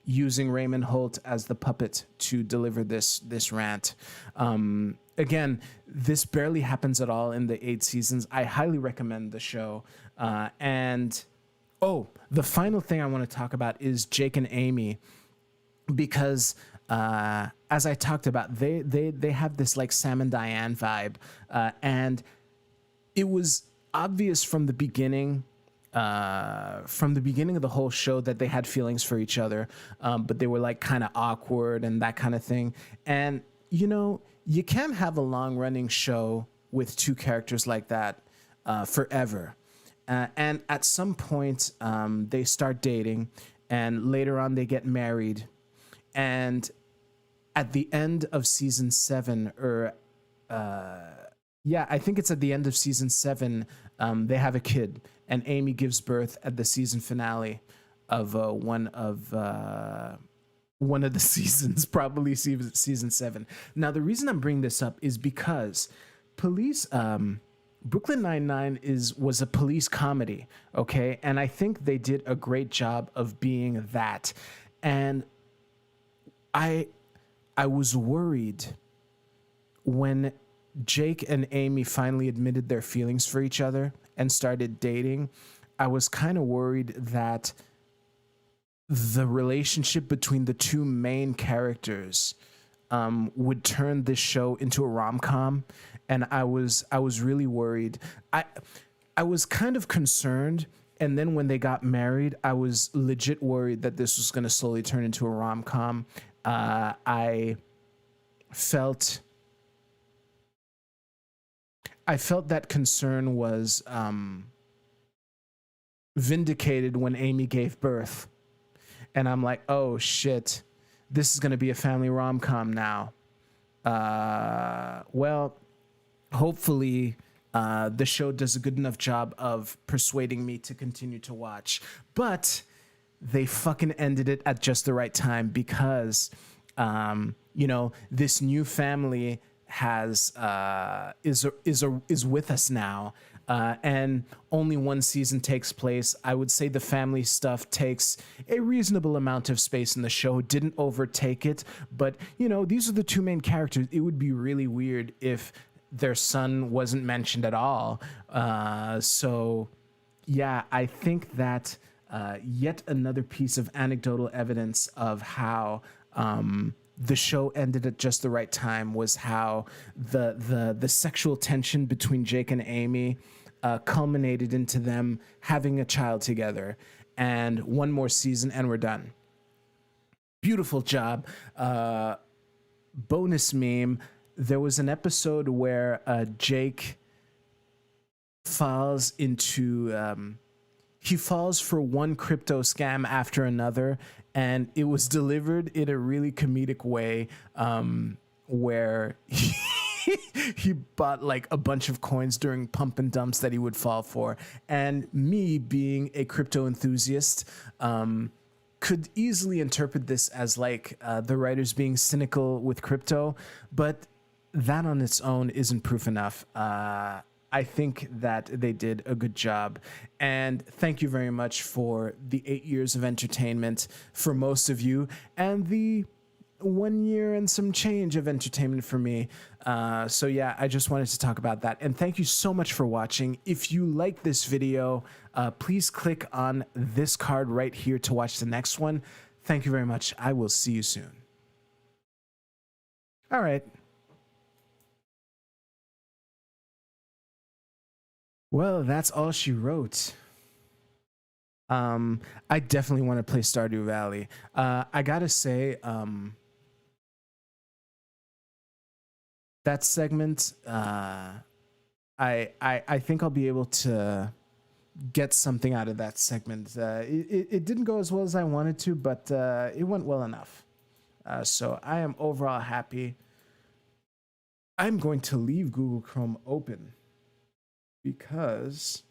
using Raymond Holt as the puppet to deliver this rant. Again, this barely happens at all in the 8 seasons. I highly recommend the show. And the final thing I want to talk about is Jake and Amy, because as I talked about, they have this like Sam and Diane vibe, and it was obvious from the beginning of the whole show that they had feelings for each other, but they were like kind of awkward and that kind of thing. And you can't have a long-running show with two characters like that forever. And at some point, they start dating, and later on they get married. And at the end of season 7, I think it's at the end of season 7, they have a kid, and Amy gives birth at the season finale of one of the seasons, probably season 7. Now, the reason I'm bringing this up is because Brooklyn Nine-Nine was a police comedy, okay? And I think they did a great job of being that. And I was worried when Jake and Amy finally admitted their feelings for each other and started dating. I was kind of worried that the relationship between the two main characters would turn this show into a rom-com, and I was really worried. I was kind of concerned, and then when they got married, I was legit worried that this was going to slowly turn into a rom-com. I felt that concern was vindicated when Amy gave birth. And I'm like, oh shit, this is going to be a family rom-com now. Well, hopefully the show does a good enough job of persuading me to continue to watch. But they fucking ended it at just the right time because, this new family is with us now. And only one season takes place. I would say the family stuff takes a reasonable amount of space in the show, didn't overtake it. But, these are the two main characters. It would be really weird if their son wasn't mentioned at all. So, yeah, I think that yet another piece of anecdotal evidence of how the show ended at just the right time was how the sexual tension between Jake and Amy culminated into them having a child together. And one more season and we're done. Beautiful job. Bonus meme. There was an episode where Jake falls into... he falls for one crypto scam after another, and it was delivered in a really comedic way, where he bought like a bunch of coins during pump and dumps that he would fall for. And me, being a crypto enthusiast, could easily interpret this as like the writers being cynical with crypto, but that on its own isn't proof enough. I think that they did a good job. And thank you very much for the 8 years of entertainment for most of you, and the 1 year and some change of entertainment for me. So yeah, I just wanted to talk about that. And thank you so much for watching. If you like this video, please click on this card right here to watch the next one. Thank you very much. I will see you soon. All right. Well, that's all she wrote. I definitely want to play Stardew Valley. I gotta say, that segment, I think I'll be able to get something out of that segment. It didn't go as well as I wanted to, but it went well enough. So I am overall happy. I'm going to leave Google Chrome open because,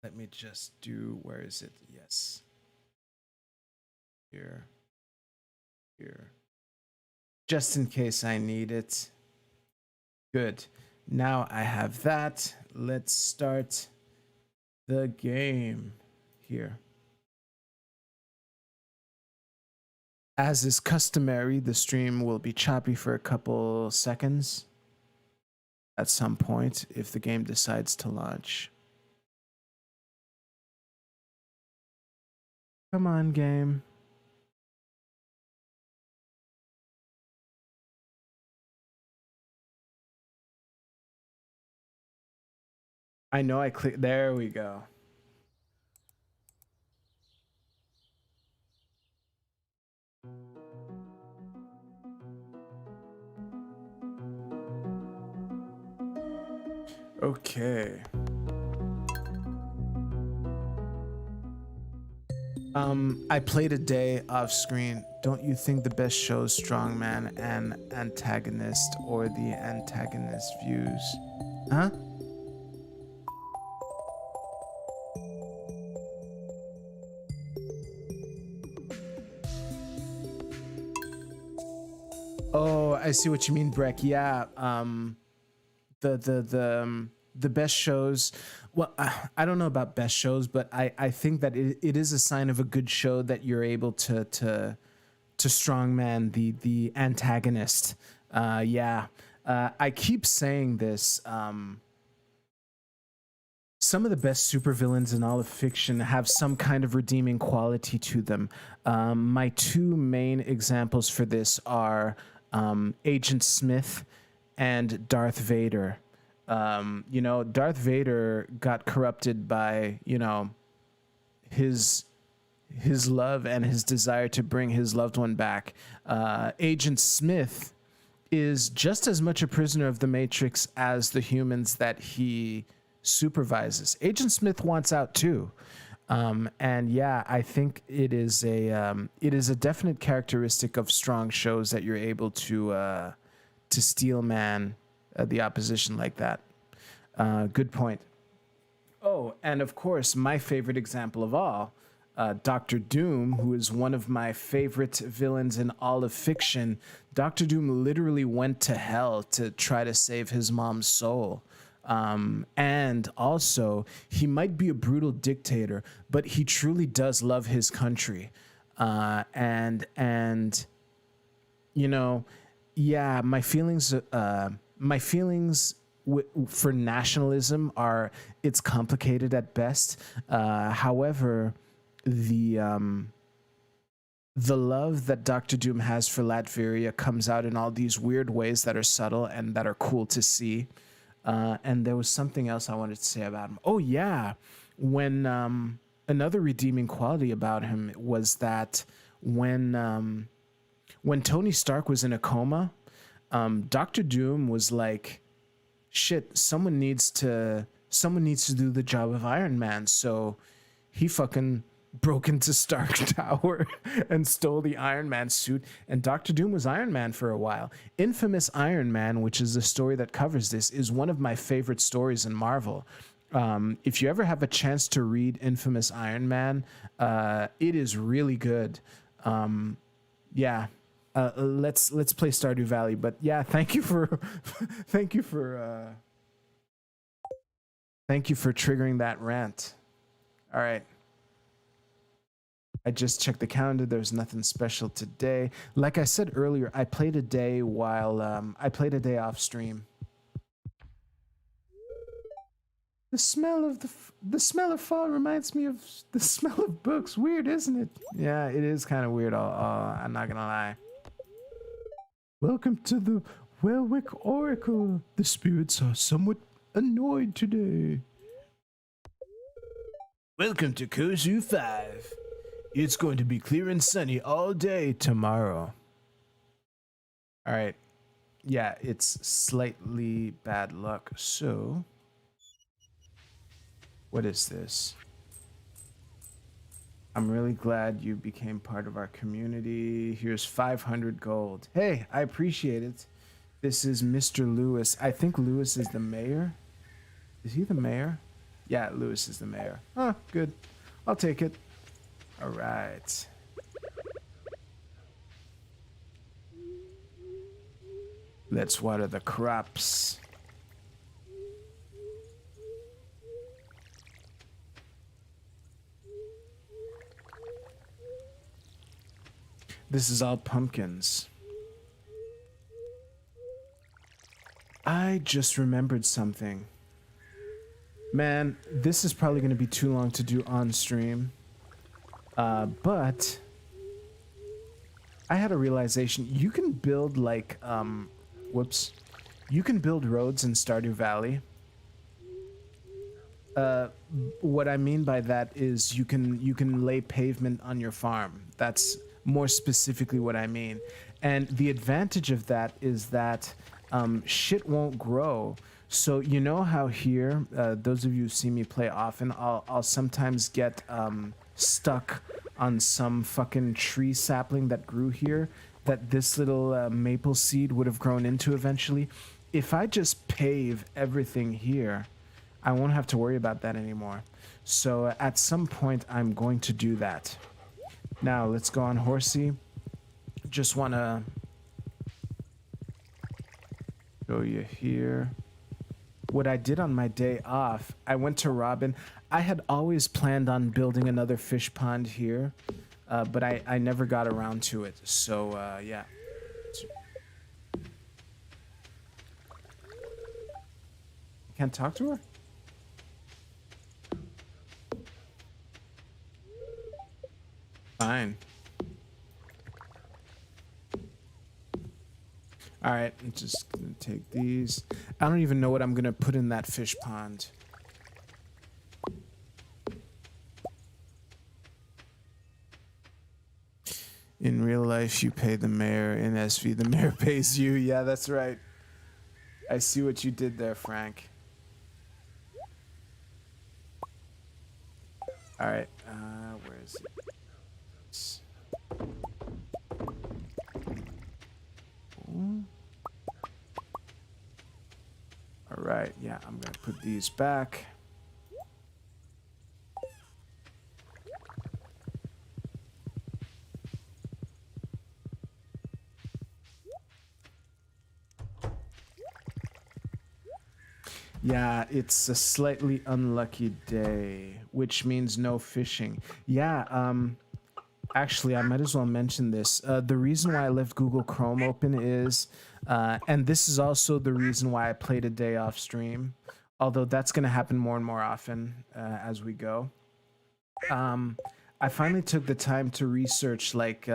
let me just do, where is it? Yes. Here. Just in case I need it. Good. Now I have that. Let's start the game here. As is customary, the stream will be choppy for a couple seconds at some point if the game decides to launch. Come on, game. I know I clicked. There we go. Okay. I played a day off screen. Don't you think the best show is Strongman and Antagonist, or the Antagonist views? Huh? Oh, I see what you mean, Breck. Yeah. The best shows. Well, I don't know about best shows, but I think that it is a sign of a good show that you're able to strongman the antagonist. Yeah. I keep saying this. Some of the best supervillains in all of fiction have some kind of redeeming quality to them. My two main examples for this are Agent Smith and Darth Vader. Darth Vader got corrupted by, his love and his desire to bring his loved one back. Agent Smith is just as much a prisoner of the Matrix as the humans that he supervises. Agent Smith wants out too. And yeah, I think it is a definite characteristic of strong shows that you're able to steel man the opposition like that. Good point. Oh, and of course, my favorite example of all, Doctor Doom, who is one of my favorite villains in all of fiction. Doctor Doom literally went to hell to try to save his mom's soul. And also, he might be a brutal dictator, but he truly does love his country. And you know, yeah, my feelings for nationalism are, it's complicated at best. However, the love that Doctor Doom has for Latveria comes out in all these weird ways that are subtle and that are cool to see. And there was something else I wanted to say about him. Oh yeah, when another redeeming quality about him was that when Tony Stark was in a coma, Doctor Doom was like, shit, someone needs to do the job of Iron Man. So he fucking broke into Stark Tower and stole the Iron Man suit, and Doctor Doom was Iron Man for a while. Infamous Iron Man, which is the story that covers this, is one of my favorite stories in Marvel. If you ever have a chance to read Infamous Iron Man, it is really good. Yeah. Let's play Stardew Valley. But yeah, thank you for thank you for triggering that rant. All right. I just checked the calendar. There's nothing special today. Like I said earlier, I played a day off stream. The smell of fall reminds me of the smell of books. Weird, isn't it? Yeah, it is kind of weird. I'm not gonna lie. Welcome to the Welwick Oracle. The spirits are somewhat annoyed today. Welcome to Kozu 5. It's going to be clear and sunny all day tomorrow. All right. Yeah, it's slightly bad luck. So, what is this? I'm really glad you became part of our community. Here's 500 gold. Hey, I appreciate it. This is Mr. Lewis. I think Lewis is the mayor. Is he the mayor? Yeah, Lewis is the mayor. Huh, good. I'll take it. All right. Let's water the crops. This is all pumpkins. I just remembered something. Man, this is probably going to be too long to do on stream. But I had a realization. You can build like, you can build roads in Stardew Valley. What I mean by that is you can lay pavement on your farm. That's more specifically what I mean. And the advantage of that is that shit won't grow. So you know how here, those of you who see me play often, I'll sometimes get stuck on some fucking tree sapling that grew here that this little maple seed would have grown into eventually. If I just pave everything here, I won't have to worry about that anymore. So at some point, I'm going to do that. Now, let's go on Horsey. Just want to show you here. What I did on my day off, I went to Robin. I had always planned on building another fish pond here, but I never got around to it. So, yeah. Can't talk to her? Fine. All right, I'm just gonna take these. I don't even know what I'm gonna put in that fish pond. In real life, you pay the mayor. In SV, the mayor pays you. Yeah, that's right. I see what you did there, Frank. All right. Yeah, I'm gonna put these back. Yeah, it's a slightly unlucky day, which means no fishing. Yeah, actually, I might as well mention this. The reason why I left Google Chrome open is, and this is also the reason why I played a day off stream, although that's going to happen more and more often as we go. I finally took the time to research, like,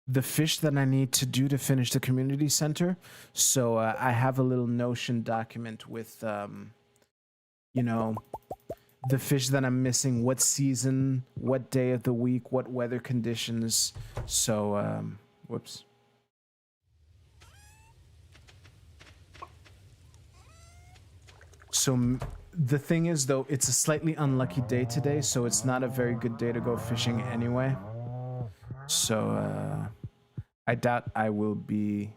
the fish that I need to do to finish the community center. So I have a little Notion document with, you know, the fish that I'm missing, what season, what day of the week, what weather conditions. So, whoops. So the thing is, though, it's a slightly unlucky day today, so it's not a very good day to go fishing anyway. So, I doubt I will be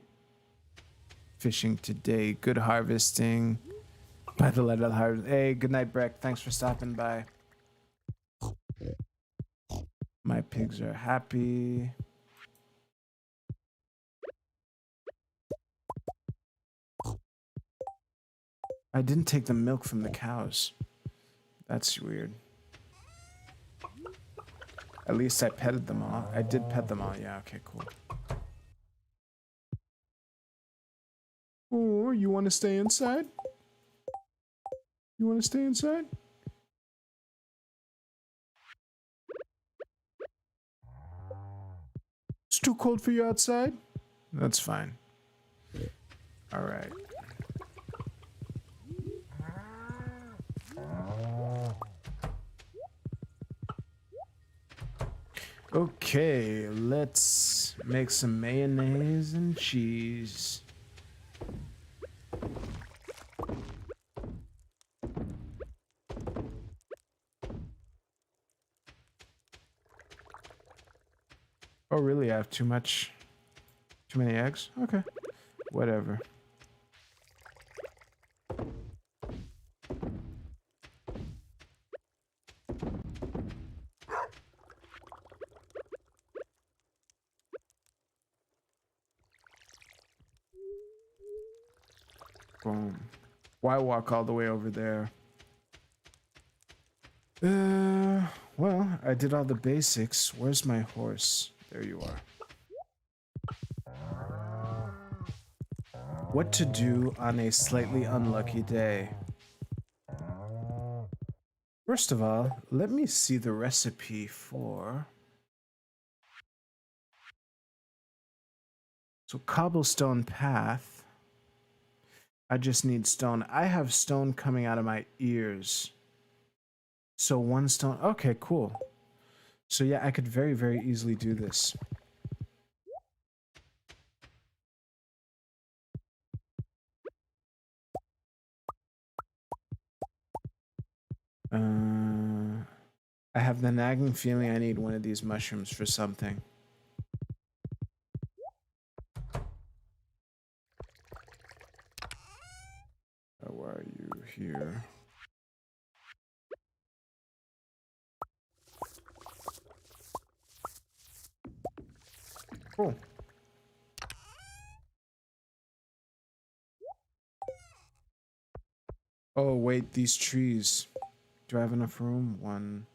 fishing today. Good harvesting. By the light of the harvest. Hey, good night, Breck. Thanks for stopping by. My pigs are happy. I didn't take the milk from the cows. That's weird. At least I petted them all. I did pet them all. Yeah, okay, cool. Oh, you want to stay inside? You want to stay inside? It's too cold for you outside? That's fine. All right. Okay, let's make some mayonnaise and cheese. Oh, really? I have too many eggs? Okay. Whatever. Boom. Why walk all the way over there? Well, I did all the basics. Where's my horse? There you are. What to do on a slightly unlucky day? First of all, let me see the recipe for... So cobblestone path. I just need stone. I have stone coming out of my ears. So one stone. Okay, cool. So yeah, I could very, very easily do this. I have the nagging feeling I need one of these mushrooms for something. How are you here? Cool. Oh, wait, these trees. Do I have enough room? One.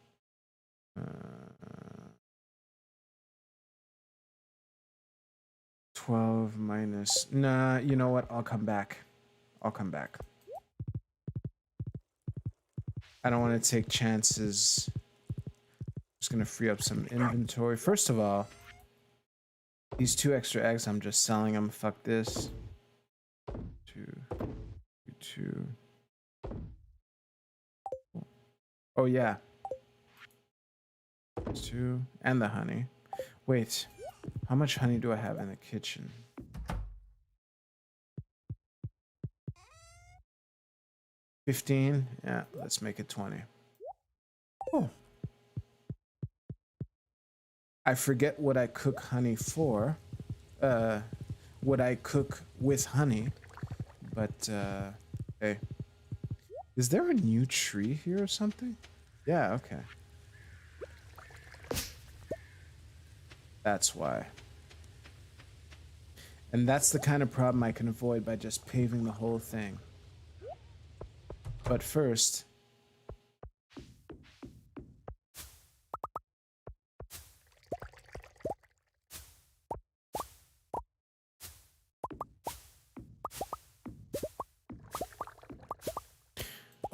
12 minus. Nah, you know what? I'll come back. I'll come back. I don't want to take chances. Just gonna free up some inventory. First of all, these 2 extra eggs, I'm just selling them. Fuck this. 2. Oh, yeah. 2. And the honey. Wait. How much honey do I have in the kitchen? $15? Yeah, let's make it 20. Oh. I forget what I cook honey for. What I cook with honey. But, hey. Is there a new tree here or something? Yeah, okay. That's why. And that's the kind of problem I can avoid by just paving the whole thing. But first...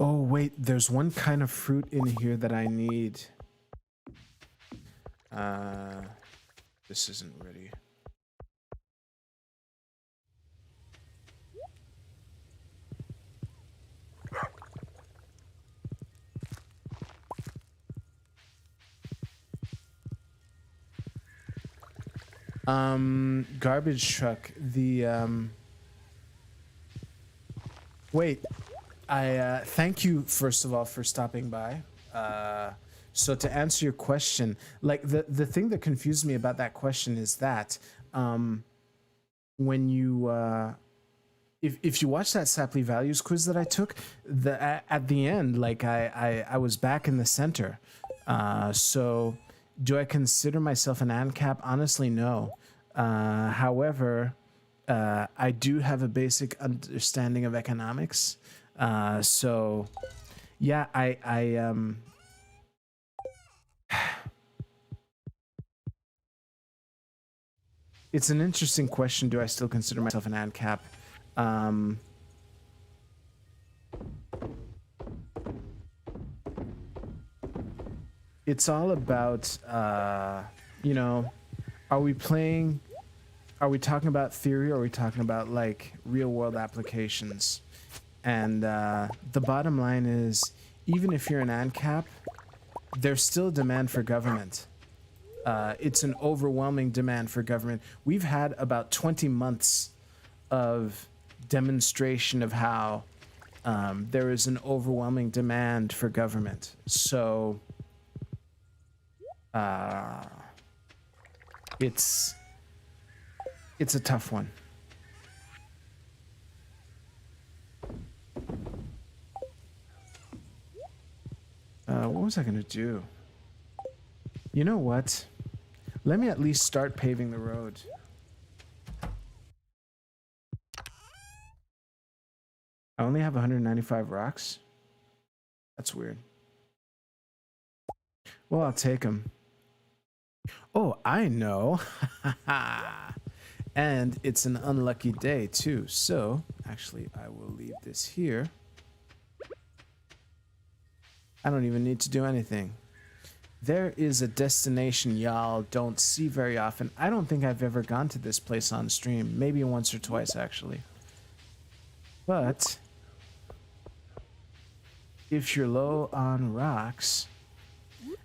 Oh, wait, there's one kind of fruit in here that I need. This isn't ready. Garbage truck, wait, thank you, first of all, for stopping by. So to answer your question, like, the thing that confused me about that question is that, when you, if you watch that Sapley Values quiz that I took, at the end, like, I was back in the center. So do I consider myself an ANCAP? Honestly, no. However, I do have a basic understanding of economics. So yeah, it's an interesting question. Do I still consider myself an ANCAP? It's all about, you know, are we talking about theory, or are we talking about, like, real world applications? And the bottom line is, even if you're an ANCAP, there's still demand for government. It's an overwhelming demand for government. We've had about 20 months of demonstration of how there is an overwhelming demand for government. So it's a tough one. What was I gonna do? You know what? Let me at least start paving the road. I only have 195 rocks. That's weird. Well, I'll take them. Oh, I know. And it's an unlucky day too. So, actually, I will leave this here. I don't even need to do anything. There is a destination y'all don't see very often. I don't think I've ever gone to this place on stream. Maybe once or twice, actually. But if you're low on rocks...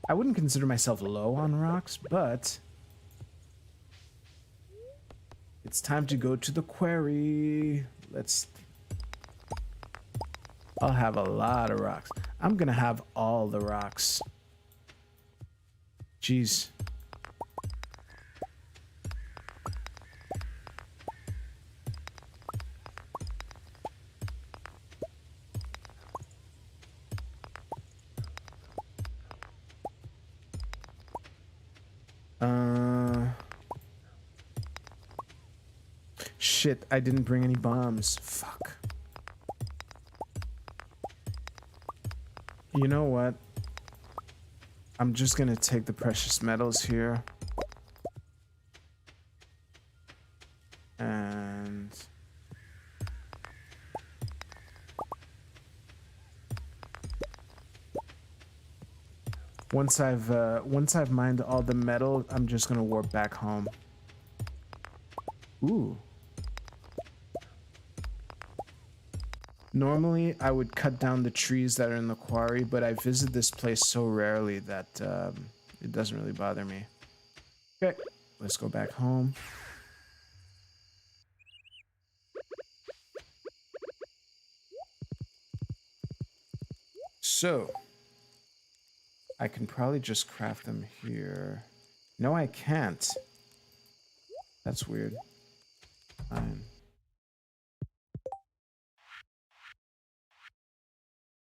I wouldn't consider myself low on rocks, but... it's time to go to the quarry. I'll have a lot of rocks. I'm gonna have all the rocks. Jeez. Shit, I didn't bring any bombs. Fuck. You know what? I'm just gonna take the precious metals here. And... once I've mined all the metal, I'm just gonna warp back home. Ooh. Normally, I would cut down the trees that are in the quarry, but I visit this place so rarely that it doesn't really bother me. Okay, let's go back home. So, I can probably just craft them here. No, I can't. That's weird. Fine.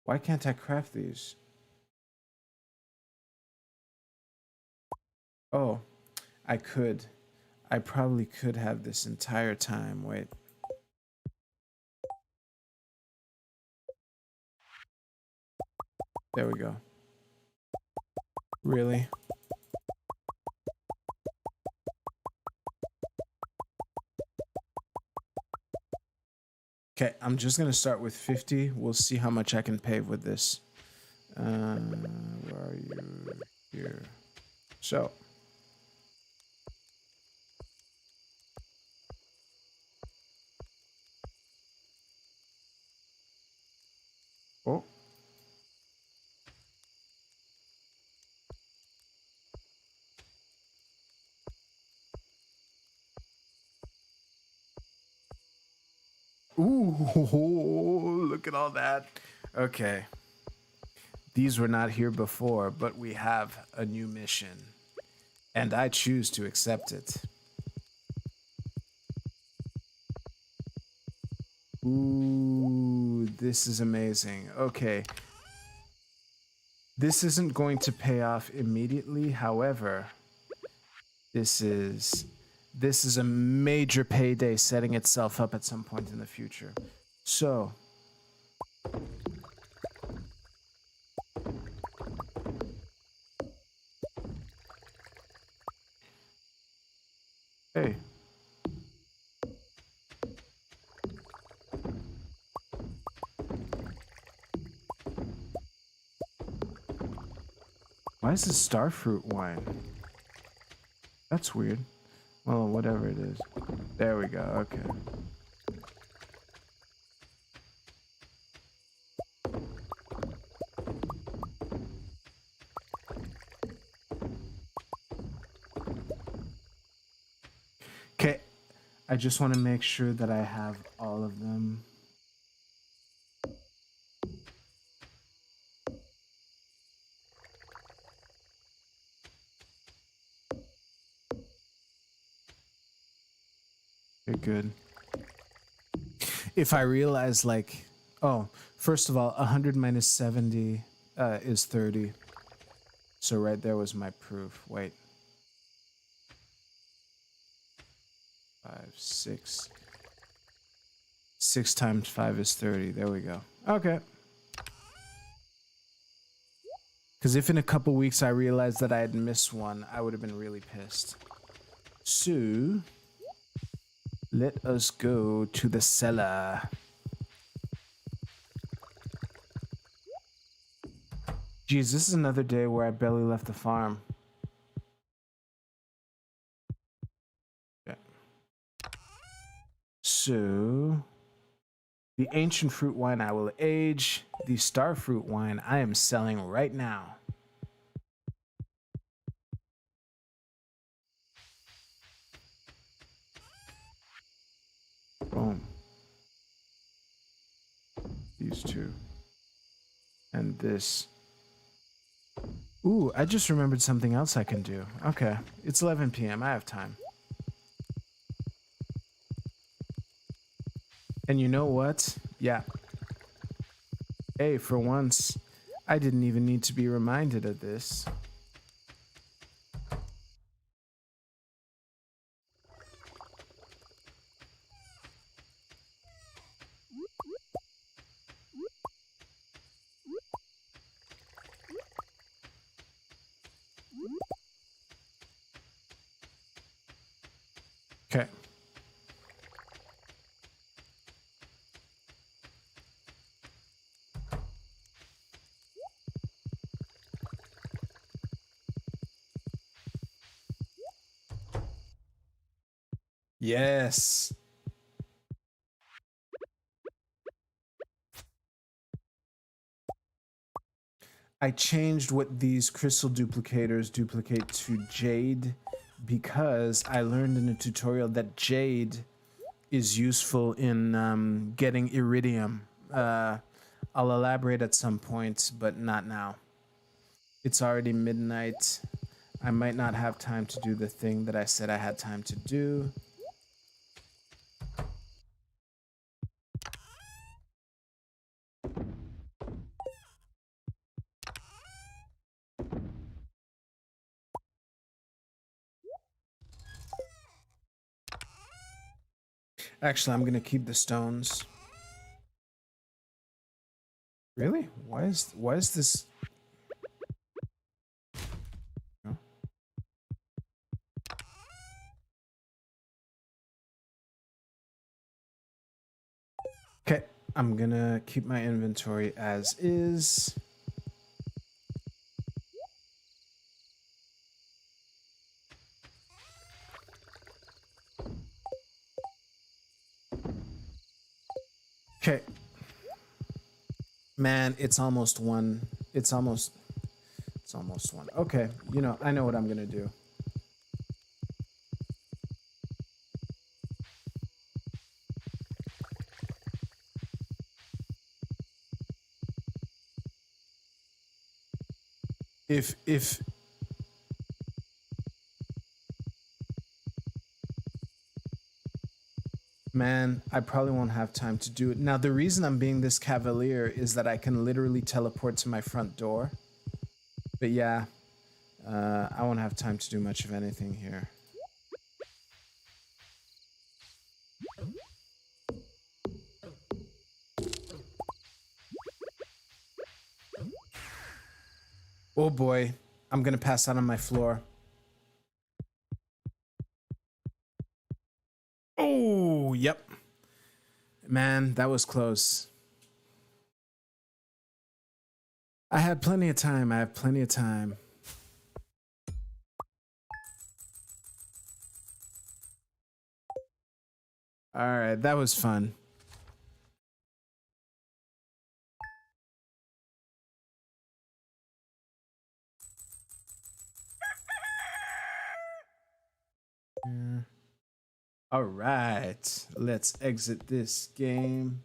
Why can't I craft these? Oh, I could. I probably could have this entire time. Wait. There we go. Really? Okay, I'm just gonna start with 50. We'll see how much I can pave with this. Where are you? Here. So. Oh. Ooh, look at all that. Okay. These were not here before, but we have a new mission. And I choose to accept it. Ooh, this is amazing. Okay. This isn't going to pay off immediately. However, this is a major payday setting itself up at some point in the future. So, hey. Why is this starfruit wine? That's weird. Well, whatever it is. There we go. Okay. Okay. I just want to make sure that I have all of them. Okay, good. If I realize, like, oh, first of all, 100 minus 70 is 30. So right there was my proof. Wait. 5, 6. 6 times 5 is 30. There we go. Okay. Because if in a couple weeks I realized that I had missed one, I would have been really pissed. So, let us go to the cellar. Geez, this is another day where I barely left the farm. Okay. So, the ancient fruit wine I will age. The star fruit wine I am selling right now. Boom. These two. And this. Ooh, I just remembered something else I can do. Okay, it's 11 p.m. I have time. And you know what? Yeah. Hey, for once, I didn't even need to be reminded of this. Okay. Yes. I changed what these crystal duplicators duplicate to jade because I learned in a tutorial that jade is useful in getting iridium. I'll elaborate at some point, but not now. It's already midnight. I might not have time to do the thing that I said I had time to do. Actually, I'm gonna keep the stones. Really? Why is this? No. Okay, I'm gonna keep my inventory as is. Okay. Man, it's almost one. It's almost one. Okay, you know, I know what I'm gonna do. If man, I probably won't have time to do it. Now, the reason I'm being this cavalier is that I can literally teleport to my front door. But yeah, I won't have time to do much of anything here. Oh boy, I'm gonna pass out on my floor. Oh, yep. Man, that was close. I had plenty of time. I have plenty of time. All right, that was fun. Yeah. All right, let's exit this game.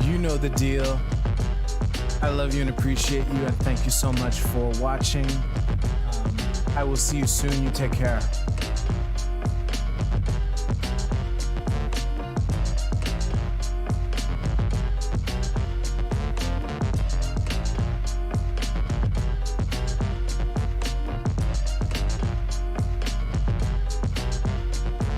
You know the deal. I love you and appreciate you, and thank you so much for watching. I will see you soon. You take care.